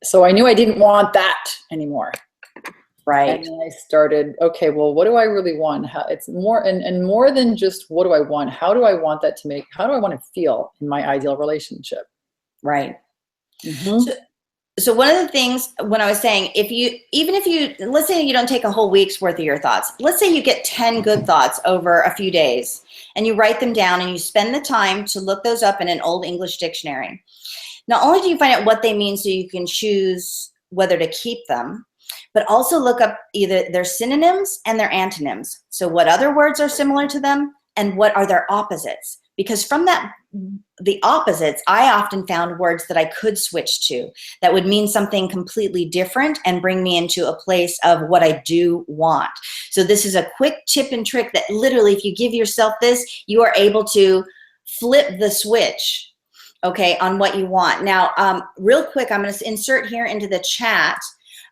So I knew I didn't want that anymore. Right. And then I started, okay, well, what do I really want? It's more, and more than just what do I want? How do I want that to how do I want to feel in my ideal relationship? Right. Mm-hmm. So one of the things when I was saying, even if you, let's say you don't take a whole week's worth of your thoughts, let's say you get 10 good thoughts over a few days and you write them down and you spend the time to look those up in an old English dictionary. Not only do you find out what they mean so you can choose whether to keep them, but also look up either their synonyms and their antonyms. So what other words are similar to them and what are their opposites? Because from the opposites, I often found words that I could switch to that would mean something completely different and bring me into a place of what I do want. So this is a quick tip and trick that literally, if you give yourself this, you are able to flip the switch, okay, on what you want. Now, real quick, I'm going to insert here into the chat.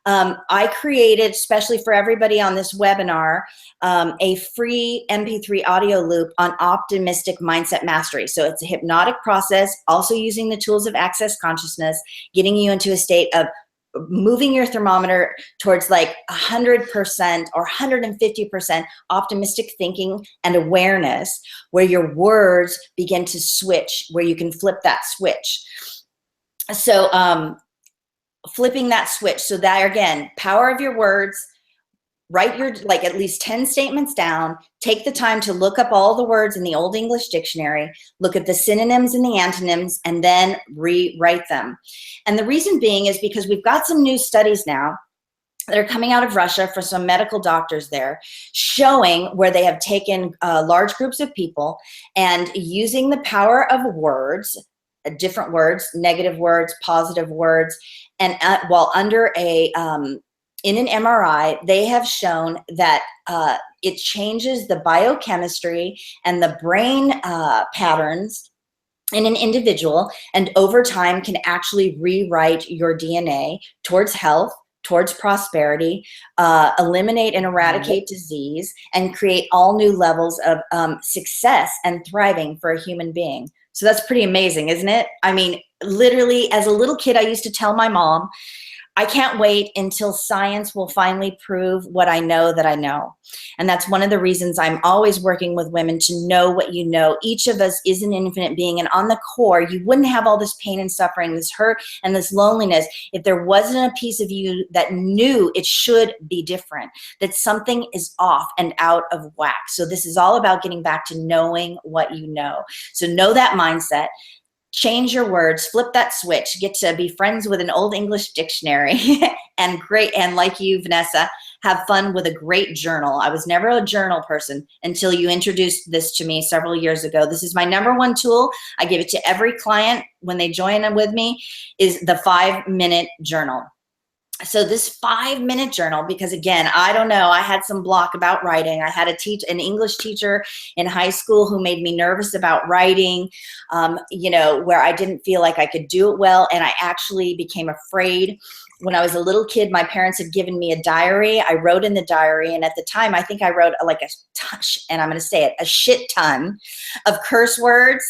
I created, especially for everybody on this webinar, a free MP3 audio loop on optimistic mindset mastery. So it's a hypnotic process, also using the tools of access consciousness, getting you into a state of moving your thermometer towards like 100% or 150% optimistic thinking and awareness, where your words begin to switch, where you can flip that switch. So flipping that switch. So that, again, power of your words. Write your, like, at least 10 statements down. Take the time to look up all the words in the Old English Dictionary, look at the synonyms and the antonyms, and then rewrite them. And the reason being is because we've got some new studies now that are coming out of Russia for some medical doctors there, showing where they have taken large groups of people and using the power of words, different words, negative words, positive words, and while under in an MRI, they have shown that it changes the biochemistry and the brain patterns in an individual, and over time can actually rewrite your DNA towards health, towards prosperity, eliminate and eradicate disease, and create all new levels of success and thriving for a human being. So that's pretty amazing, isn't it? I mean, literally, as a little kid, I used to tell my mom, I can't wait until science will finally prove what I know that I know. And that's one of the reasons I'm always working with women to know what you know. Each of us is an infinite being, and on the core, you wouldn't have all this pain and suffering, this hurt and this loneliness if there wasn't a piece of you that knew it should be different, that something is off and out of whack. So this is all about getting back to knowing what you know. So know that mindset. Change your words, flip that switch, get to be friends with an old English dictionary, and like you, Vanessa, have fun with a great journal. I was never a journal person until you introduced this to me several years ago. This is my #1 tool. I give it to every client when they join with me, is the 5-minute journal. So this 5-minute journal, because again, I don't know, I had some block about writing. I had an English teacher in high school who made me nervous about writing, where I didn't feel like I could do it well. And I actually became afraid. When I was a little kid, my parents had given me a diary. I wrote in the diary. And at the time, I think I wrote like and I'm going to say it, a shit ton of curse words,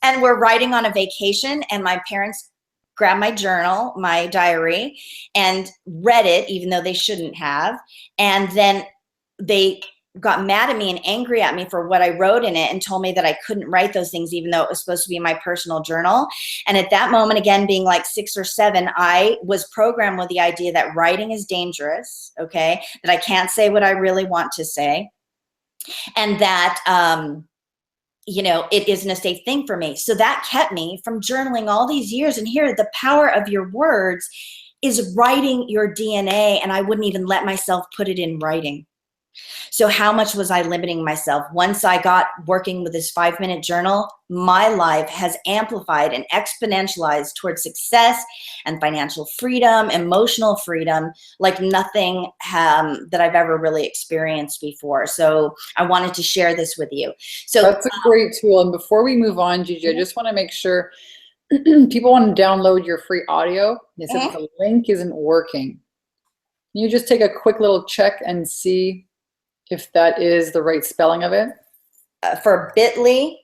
and we're writing on a vacation. And my parents grabbed my journal, my diary, and read it, even though they shouldn't have. And then they got mad at me and angry at me for what I wrote in it and told me that I couldn't write those things, even though it was supposed to be my personal journal. And at that moment, again, being like 6 or 7, I was programmed with the idea that writing is dangerous, okay, that I can't say what I really want to say. and that, you know, it isn't a safe thing for me. So that kept me from journaling all these years. And here, the power of your words is writing your DNA, and I wouldn't even let myself put it in writing. So how much was I limiting myself? Once I got working with this 5-minute journal, my life has amplified and exponentialized towards success and financial freedom, emotional freedom, like nothing that I've ever really experienced before. So I wanted to share this with you. So That's a great tool. And before we move on, Gigi, I just want to make sure people want to download your free audio. They said that the link isn't working. Can you just take a quick little check and see if that is the right spelling of it? For Bitly,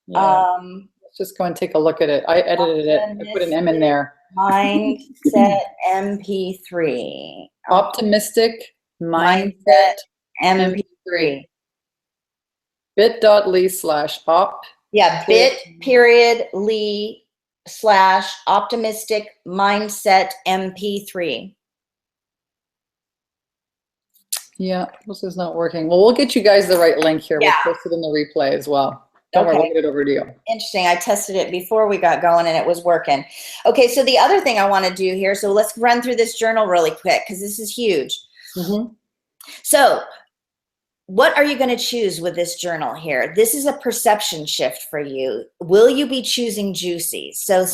yeah. Let's just go and take a look at it. I edited it. I put an M in there. Mindset MP3. Optimistic Mindset MP3. bit.ly/op. Yeah, bit.ly/optimistic mindset MP3. Yeah, this is not working. Well, we'll get you guys the right link here. Yeah. We'll post it in the replay as well. Don't worry, we'll get it over to you. Interesting. I tested it before we got going and it was working. Okay, so the other thing I want to do here, so let's run through this journal really quick because this is huge. So what are you going to choose with this journal here? This is a perception shift for you. Will you be choosing juicy? So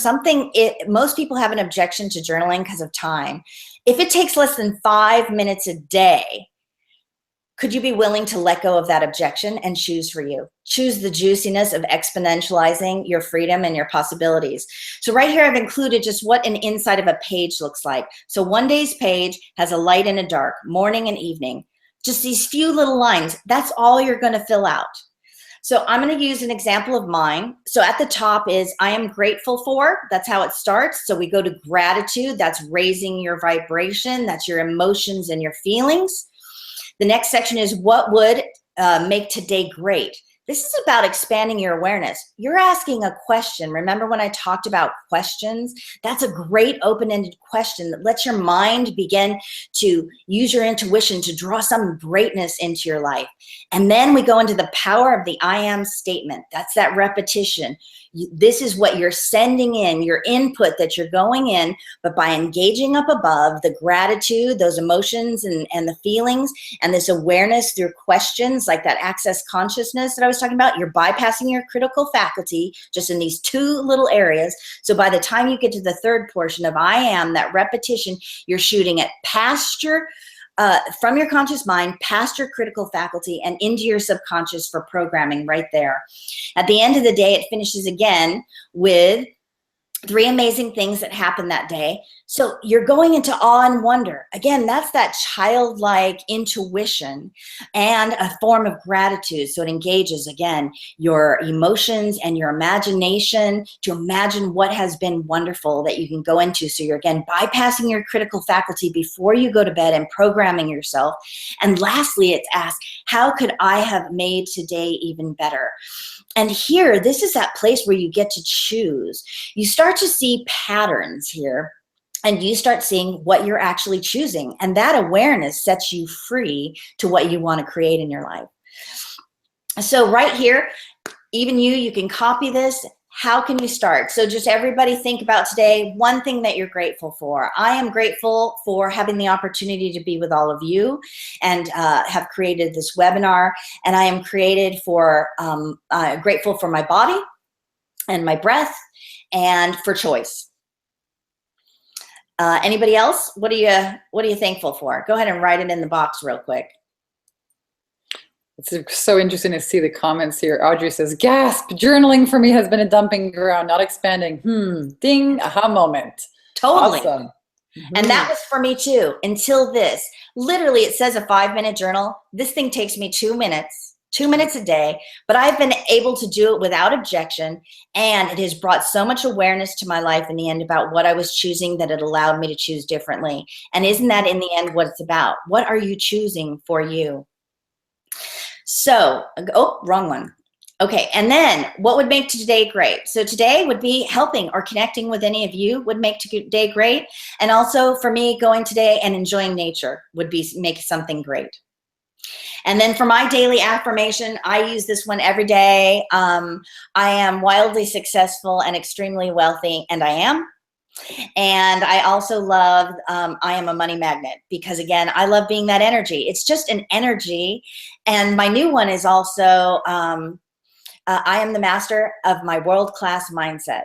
most people have an objection to journaling because of time. If it takes less than 5 minutes a day, could you be willing to let go of that objection and choose for you? Choose the juiciness of exponentializing your freedom and your possibilities. So right here, I've included just what an inside of a page looks like. So one day's page has a light and a dark, morning and evening. Just these few little lines, that's all you're gonna fill out. So I'm gonna use an example of mine. So at the top is, I am grateful for, that's how it starts. So we go to gratitude, that's raising your vibration, that's your emotions and your feelings. The next section is, what would make today great? This is about expanding your awareness. You're asking a question. Remember when I talked about questions? That's a great open-ended question that lets your mind begin to use your intuition to draw some greatness into your life. And then we go into the power of the I am statement. That's that repetition. This is what you're sending in, your input that you're going in, but by engaging up above, the gratitude, those emotions and the feelings, and this awareness through questions like that access consciousness that I was talking about, you're bypassing your critical faculty just in these two little areas. So by the time you get to the third portion of I am, that repetition, you're shooting it past your from your conscious mind, past your critical faculty, and into your subconscious for programming right there. At the end of the day, it finishes again with 3 amazing things that happened that day. So you're going into awe and wonder. Again, that's that childlike intuition and a form of gratitude. So it engages, again, your emotions and your imagination to imagine what has been wonderful that you can go into. So you're, again, bypassing your critical faculty before you go to bed and programming yourself. And lastly, it's asked, how could I have made today even better? And here, this is that place where you get to choose. You start to see patterns here, and you start seeing what you're actually choosing. And that awareness sets you free to what you want to create in your life. So right here, even you can copy this. How can you start? So just everybody think about today, one thing that you're grateful for. I am grateful for having the opportunity to be with all of you and have created this webinar. And I am grateful for my body and my breath and for choice. Anybody else? What are you thankful for? Go ahead and write it in the box real quick. It's so interesting to see the comments here. Audrey says, gasp, journaling for me has been a dumping ground, not expanding. Ding, aha moment. Totally. Awesome. And that was for me too, until this. Literally, it says a 5-minute journal. This thing takes me 2 minutes a day, but I've been able to do it without objection. And it has brought so much awareness to my life in the end about what I was choosing that it allowed me to choose differently. And isn't that in the end what it's about? What are you choosing for you? So, oh, wrong one. Okay, and then what would make today great? So today would be helping or connecting with any of you would make today great. And also for me, going today and enjoying nature would make something great. And then for my daily affirmation, I use this one every day. I am wildly successful and extremely wealthy, and I am. And I also love, I am a money magnet, because again, I love being that energy. It's just an energy. And my new one is also, I am the master of my world-class mindset.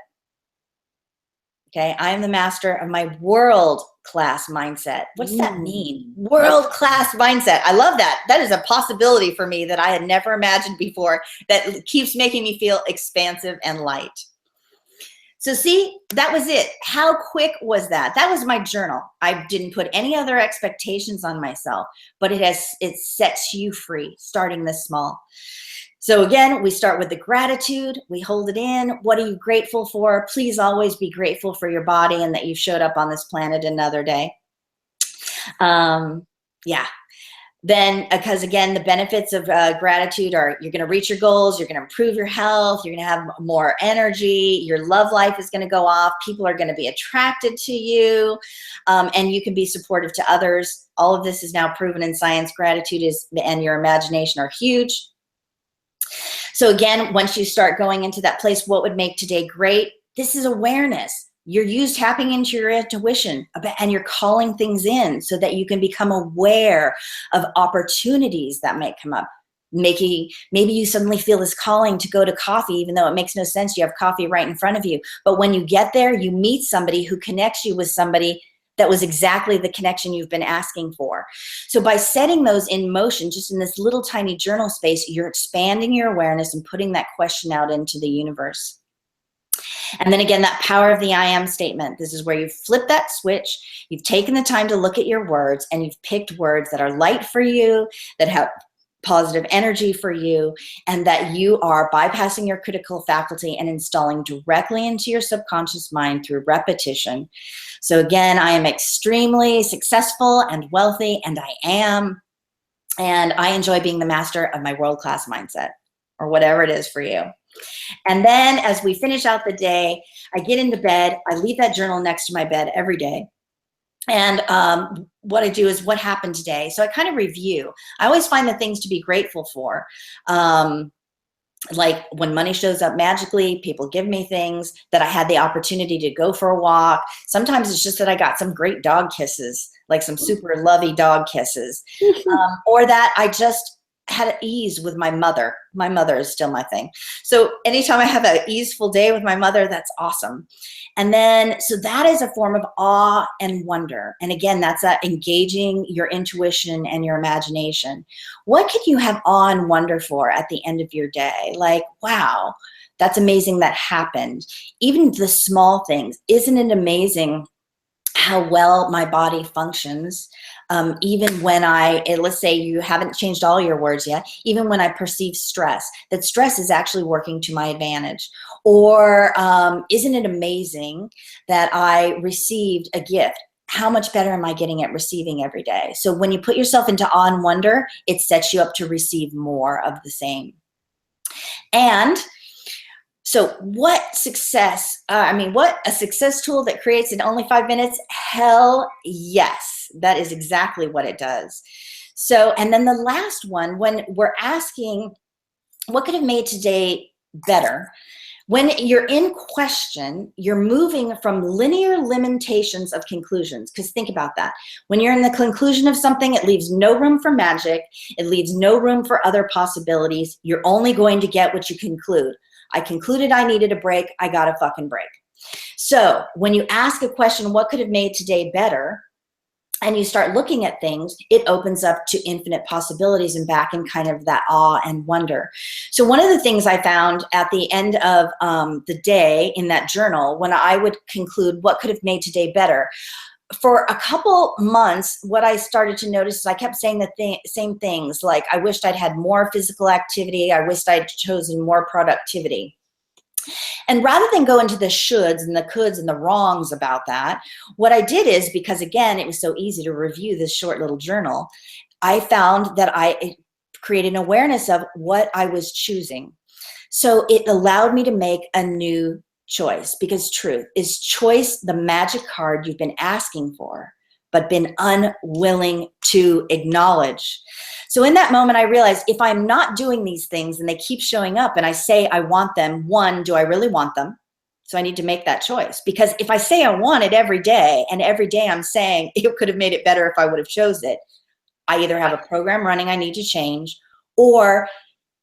Okay, I am the master of my world-class mindset. What does that mean? World-class mindset. I love that. That is a possibility for me that I had never imagined before, that keeps making me feel expansive and light. So see, that was it. How quick was that? That was my journal. I didn't put any other expectations on myself, but it sets you free, starting this small. So again, we start with the gratitude. We hold it in. What are you grateful for? Please always be grateful for your body and that you showed up on this planet another day. Yeah. Then, because again, the benefits of gratitude are you're going to reach your goals, you're going to improve your health, you're going to have more energy, your love life is going to go off, people are going to be attracted to you, and you can be supportive to others. All of this is now proven in science. Gratitude and your imagination are huge. So again, once you start going into that place, what would make today great? This is awareness. You're tapping into your intuition, and you're calling things in so that you can become aware of opportunities that might come up. Maybe you suddenly feel this calling to go to coffee, even though it makes no sense. You have coffee right in front of you. But when you get there, you meet somebody who connects you with somebody that was exactly the connection you've been asking for. So by setting those in motion, just in this little tiny journal space, you're expanding your awareness and putting that question out into the universe. And then again, that power of the I am statement. This is where you flip that switch. You've taken the time to look at your words, and you've picked words that are light for you, that have positive energy for you, and that you are bypassing your critical faculty and installing directly into your subconscious mind through repetition. So again, I am extremely successful and wealthy, and I am. And I enjoy being the master of my world-class mindset, or whatever it is for you. And then as we finish out the day, I get into bed. I leave that journal next to my bed every day. And what I do is, what happened today? So I kind of review. I always find the things to be grateful for. Like when money shows up magically, people give me things, that I had the opportunity to go for a walk. Sometimes it's just that I got some great dog kisses, like some super lovey dog kisses. Or that I just had ease with my mother. My mother is still my thing. So anytime I have an easeful day with my mother, that's awesome. And then, so that is a form of awe and wonder. And again, that's engaging your intuition and your imagination. What could you have awe and wonder for at the end of your day? Like, wow, that's amazing that happened. Even the small things. Isn't it amazing how well my body functions? Even when let's say you haven't changed all your words yet, even when I perceive stress, that stress is actually working to my advantage. Or isn't it amazing that I received a gift? How much better am I getting at receiving every day? So when you put yourself into awe and wonder, it sets you up to receive more of the same. And so what a success tool that creates in only 5 minutes? Hell yes. That is exactly what it does. So, and then the last one, when we're asking, what could have made today better? When you're in question, you're moving from linear limitations of conclusions. Because think about that. When you're in the conclusion of something, it leaves no room for magic. It leaves no room for other possibilities. You're only going to get what you conclude. I concluded I needed a break. I got a fucking break. So when you ask a question, what could have made today better? And you start looking at things, it opens up to infinite possibilities and back in kind of that awe and wonder. So one of the things I found at the end of the day in that journal, when I would conclude what could have made today better, for a couple months, what I started to notice is I kept saying the same things, like I wished I'd had more physical activity. I wished I'd chosen more productivity. And rather than go into the shoulds and the coulds and the wrongs about that, what I did is, because again, it was so easy to review this short little journal, I found that I created an awareness of what I was choosing. So it allowed me to make a new choice, because truth is choice, the magic card you've been asking for. but been unwilling to acknowledge. So in that moment, I realized if I'm not doing these things and they keep showing up and I say I want them, one, do I really want them? So I need to make that choice, because if I say I want it every day and every day I'm saying it could have made it better if I would have chose it, I either have a program running I need to change, or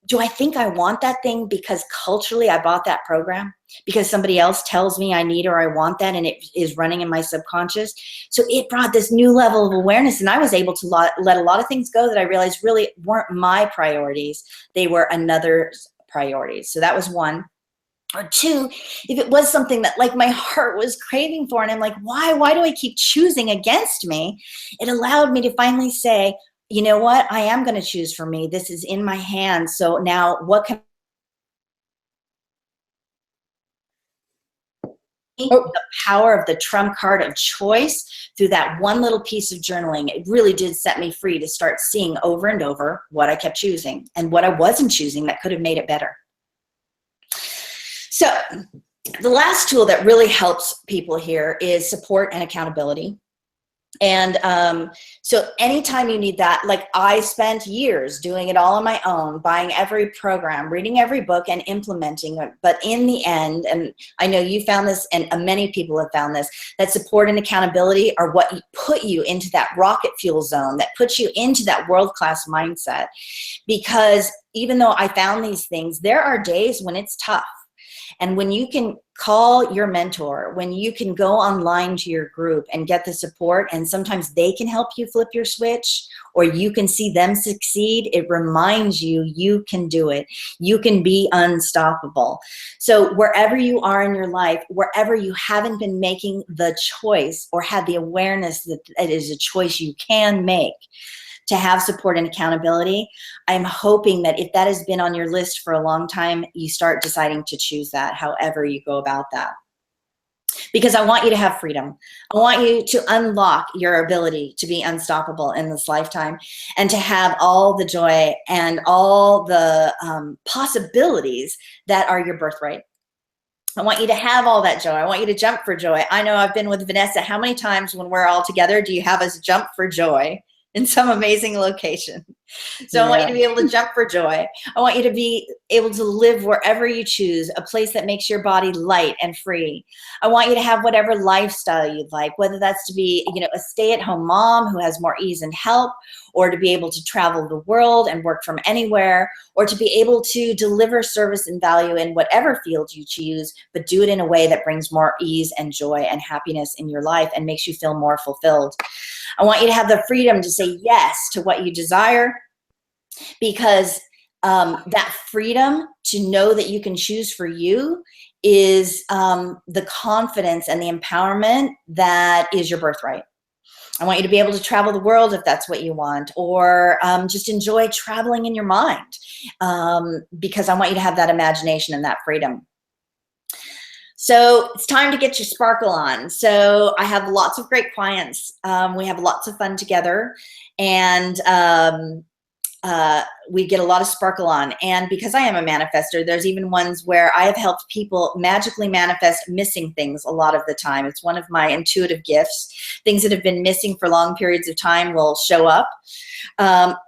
do I think I want that thing because culturally I bought that program, because somebody else tells me I need or I want that and it is running in my subconscious. So it brought this new level of awareness, and I was able to let a lot of things go that I realized really weren't my priorities. They were another's priorities. So that was one. Or two, if it was something that like my heart was craving for and I'm like, why do I keep choosing against me? It allowed me to finally say, you know what? I am going to choose for me. This is in my hands. So now what can the power of the trump card of choice through that one little piece of journaling, it really did set me free to start seeing over and over what I kept choosing and what I wasn't choosing that could have made it better. So the last tool that really helps people here is support and accountability. And so anytime you need that, like I spent years doing it all on my own, buying every program, reading every book and implementing it. But in the end, and I know you found this and many people have found this, that support and accountability are what put you into that rocket fuel zone, that puts you into that world-class mindset. Because even though I found these things, there are days when it's tough. And when you can call your mentor, when you can go online to your group and get the support, and sometimes they can help you flip your switch, or you can see them succeed, it reminds you, you can do it. You can be unstoppable. So wherever you are in your life, wherever you haven't been making the choice or had the awareness that it is a choice you can make, to have support and accountability, I'm hoping that if that has been on your list for a long time, you start deciding to choose that, however you go about that. Because I want you to have freedom. I want you to unlock your ability to be unstoppable in this lifetime and to have all the joy and all the possibilities that are your birthright. I want you to have all that joy. I want you to jump for joy. I know I've been with Vanessa. How many times when we're all together do you have us jump for joy in some amazing location? So I want you to be able to jump for joy. I want you to be able to live wherever you choose, a place that makes your body light and free. I want you to have whatever lifestyle you'd like, whether that's to be, you know, a stay-at-home mom who has more ease and help, or to be able to travel the world and work from anywhere, or to be able to deliver service and value in whatever field you choose, but do it in a way that brings more ease and joy and happiness in your life and makes you feel more fulfilled. I want you to have the freedom to say yes to what you desire, because that freedom to know that you can choose for you is the confidence and the empowerment that is your birthright. I want you to be able to travel the world if that's what you want, or just enjoy traveling in your mind, because I want you to have that imagination and that freedom. So it's time to get your sparkle on. So I have lots of great clients. We have lots of fun together, and we get a lot of sparkle on. And because I am a manifester, there's even ones where I have helped people magically manifest missing things a lot of the time. It's one of my intuitive gifts. Things that have been missing for long periods of time will show up.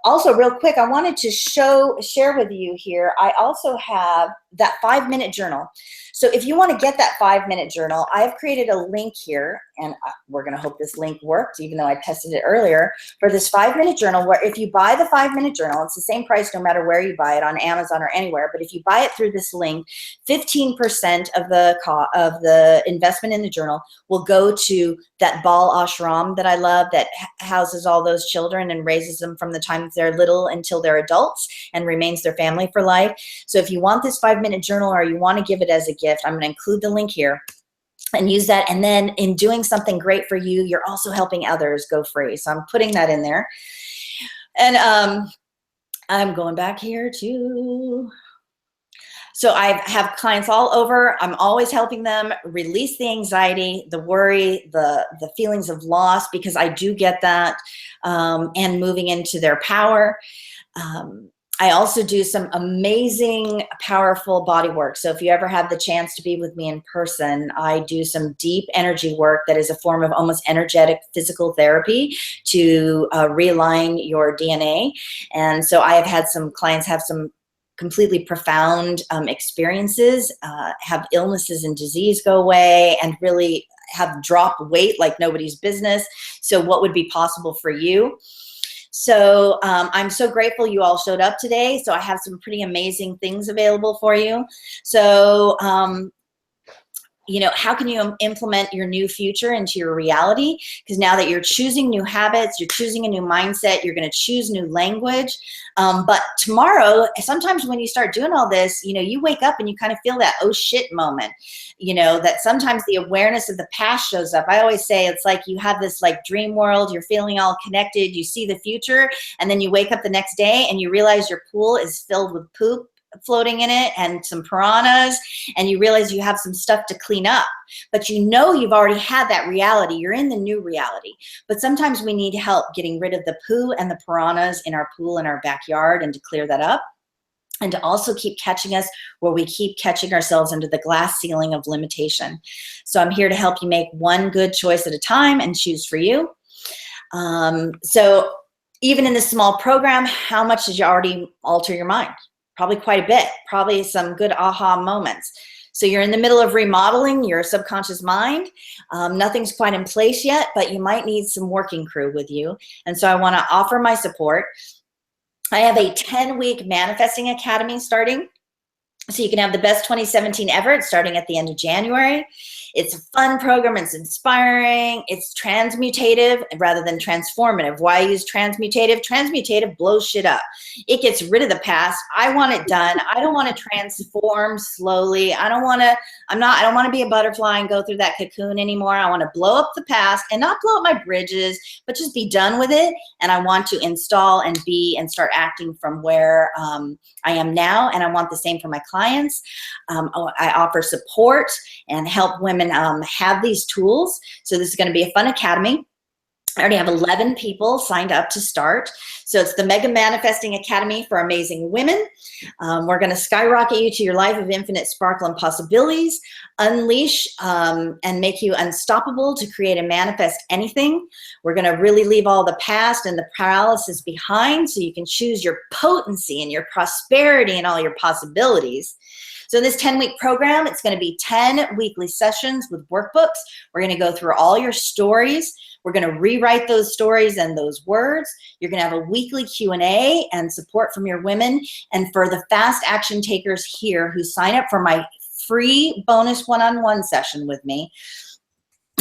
Also, real quick, I wanted to share with you here, I also have that 5-minute journal. So if you want to get that 5-minute journal, I've created a link here, and we're going to hope this link works, even though I tested it earlier, for this 5-minute journal, where if you buy the 5-minute journal, it's the same price no matter where you buy it, on Amazon or anywhere, but if you buy it through this link, 15% of the investment in the journal will go to that Bal Ashram that I love, that houses all those children and raises them from the time they're little until they're adults and remains their family for life. So if you want this 5-minute journal, or you want to give it as a gift, I'm going to include the link here and use that. And then in doing something great for you, you're also helping others go free. So I'm putting that in there. And I'm going back here too. So I have clients all over. I'm always helping them release the anxiety, the worry, the feelings of loss, because I do get that, and moving into their power. I also do some amazing, powerful body work. So if you ever have the chance to be with me in person, I do some deep energy work that is a form of almost energetic physical therapy to realign your DNA. And so I have had some clients have some completely profound experiences, have illnesses and disease go away, and really have dropped weight like nobody's business. So what would be possible for you? So I'm so grateful you all showed up today. So I have some pretty amazing things available for you. So you know, how can you implement your new future into your reality? Because now that you're choosing new habits, you're choosing a new mindset, you're going to choose new language. But tomorrow, sometimes when you start doing all this, you know, you wake up and you kind of feel that oh shit moment, you know, that sometimes the awareness of the past shows up. I always say it's like you have this like dream world, you're feeling all connected, you see the future, and then you wake up the next day and you realize your pool is filled with poop floating in it and some piranhas, and you realize you have some stuff to clean up, but you know you've already had that reality. You're in the new reality. But sometimes we need help getting rid of the poo and the piranhas in our pool in our backyard and to clear that up, and to also keep catching us where we keep catching ourselves under the glass ceiling of limitation. So I'm here to help you make one good choice at a time and choose for you. So even in this small program, how much did you already alter your mind? Probably quite a bit, probably some good aha moments. So you're in the middle of remodeling your subconscious mind. Nothing's quite in place yet, but you might need some working crew with you. And so I want to offer my support. I have a 10-week manifesting academy starting. So you can have the best 2017 ever. It's starting at the end of January. It's a fun program. It's inspiring. It's transmutative rather than transformative. Why I use transmutative? Transmutative blows shit up. It gets rid of the past. I want it done. I don't want to transform slowly. I don't want to be a butterfly and go through that cocoon anymore. I want to blow up the past and not blow up my bridges, but just be done with it. And I want to install and be and start acting from where I am now. And I want the same for my clients. I offer support and help women have these tools. So this is going to be a fun academy. I already have 11 people signed up to start. So it's the Mega Manifesting Academy for Amazing Women. We're going to skyrocket you to your life of infinite sparkle and possibilities, unleash and make you unstoppable to create and manifest anything. We're going to really leave all the past and the paralysis behind so you can choose your potency and your prosperity and all your possibilities. So this 10-week program, it's going to be 10 weekly sessions with workbooks. We're going to go through all your stories. We're going to rewrite those stories and those words. You're going to have a weekly Q&A and support from your women. And for the fast action takers here who sign up for my free bonus one-on-one session with me,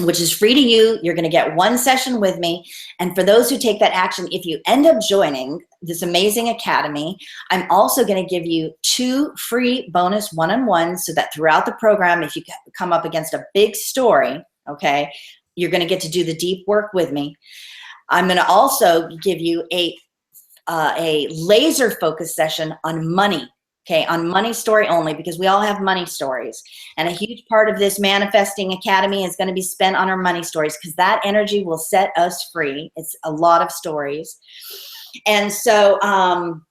which is free to you, you're going to get one session with me. And for those who take that action, if you end up joining this amazing academy, I'm also going to give you 2 free bonus one-on-ones so that throughout the program, if you come up against a big story, okay, you're going to get to do the deep work with me. I'm going to also give you a laser focus session on money. Okay, on money story only, because we all have money stories. And a huge part of this Manifesting Academy is going to be spent on our money stories, because that energy will set us free. It's a lot of stories. And so, I'm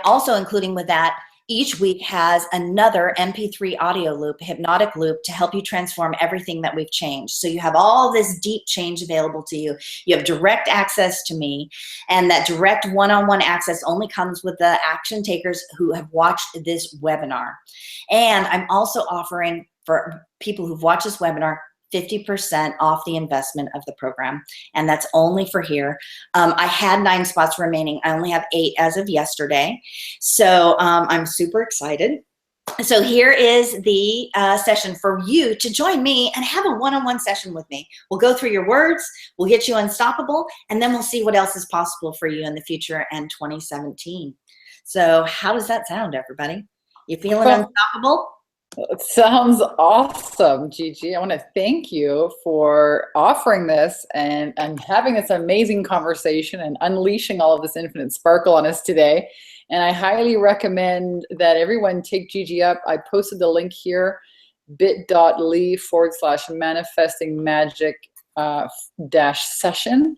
also including with that, each week has another MP3 audio loop, hypnotic loop, to help you transform everything that we've changed. So you have all this deep change available to you. You have direct access to me, and that direct one-on-one access only comes with the action takers who have watched this webinar. And I'm also offering, for people who've watched this webinar, 50% off the investment of the program, and that's only for here. I had 9 spots remaining. I only have 8 as of yesterday, so I'm super excited. So here is the session for you to join me and have a one-on-one session with me. We'll go through your words, we'll get you unstoppable, and then we'll see what else is possible for you in the future and 2017. So how does that sound, everybody? You feeling unstoppable? It sounds awesome, Gigi. I want to thank you for offering this and having this amazing conversation and unleashing all of this infinite sparkle on us today. And I highly recommend that everyone take Gigi up. I posted the link here, bit.ly/manifesting magic -session,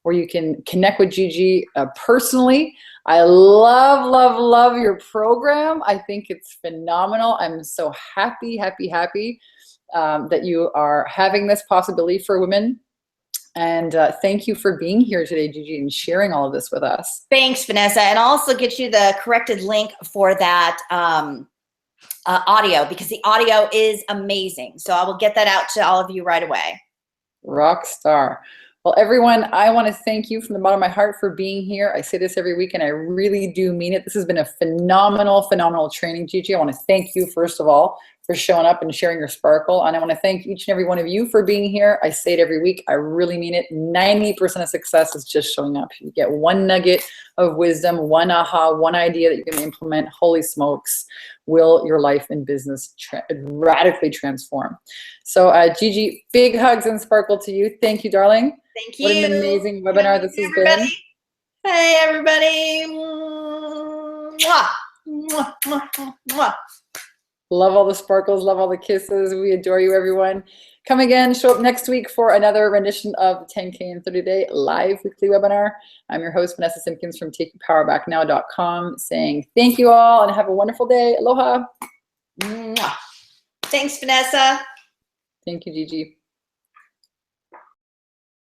where you can connect with Gigi personally. I love, love, love your program. I think it's phenomenal. I'm so happy, happy, happy that you are having this possibility for women. And thank you for being here today, Gigi, and sharing all of this with us. Thanks, Vanessa. And I'll also get you the corrected link for that audio, because the audio is amazing. So I will get that out to all of you right away. Rock star. Well, everyone, I want to thank you from the bottom of my heart for being here. I say this every week, and I really do mean it. This has been a phenomenal, phenomenal training, Gigi. I want to thank you, first of all, for showing up and sharing your sparkle. And I want to thank each and every one of you for being here. I say it every week. I really mean it. 90% of success is just showing up. You get one nugget of wisdom, one aha, one idea that you can implement. Holy smokes, will your life and business radically transform. So Gigi, big hugs and sparkle to you. Thank you, darling. Thank you. What an amazing webinar this has been. Hey, everybody. Mwah. Mwah, mwah, mwah. Love all the sparkles, love all the kisses. We adore you, everyone. Come again, show up next week for another rendition of 10K in 30 Day live weekly webinar. I'm your host, Vanessa Simpkins from TakeYourPowerBackNow.com, saying thank you all and have a wonderful day. Aloha. Mwah. Thanks, Vanessa. Thank you, Gigi.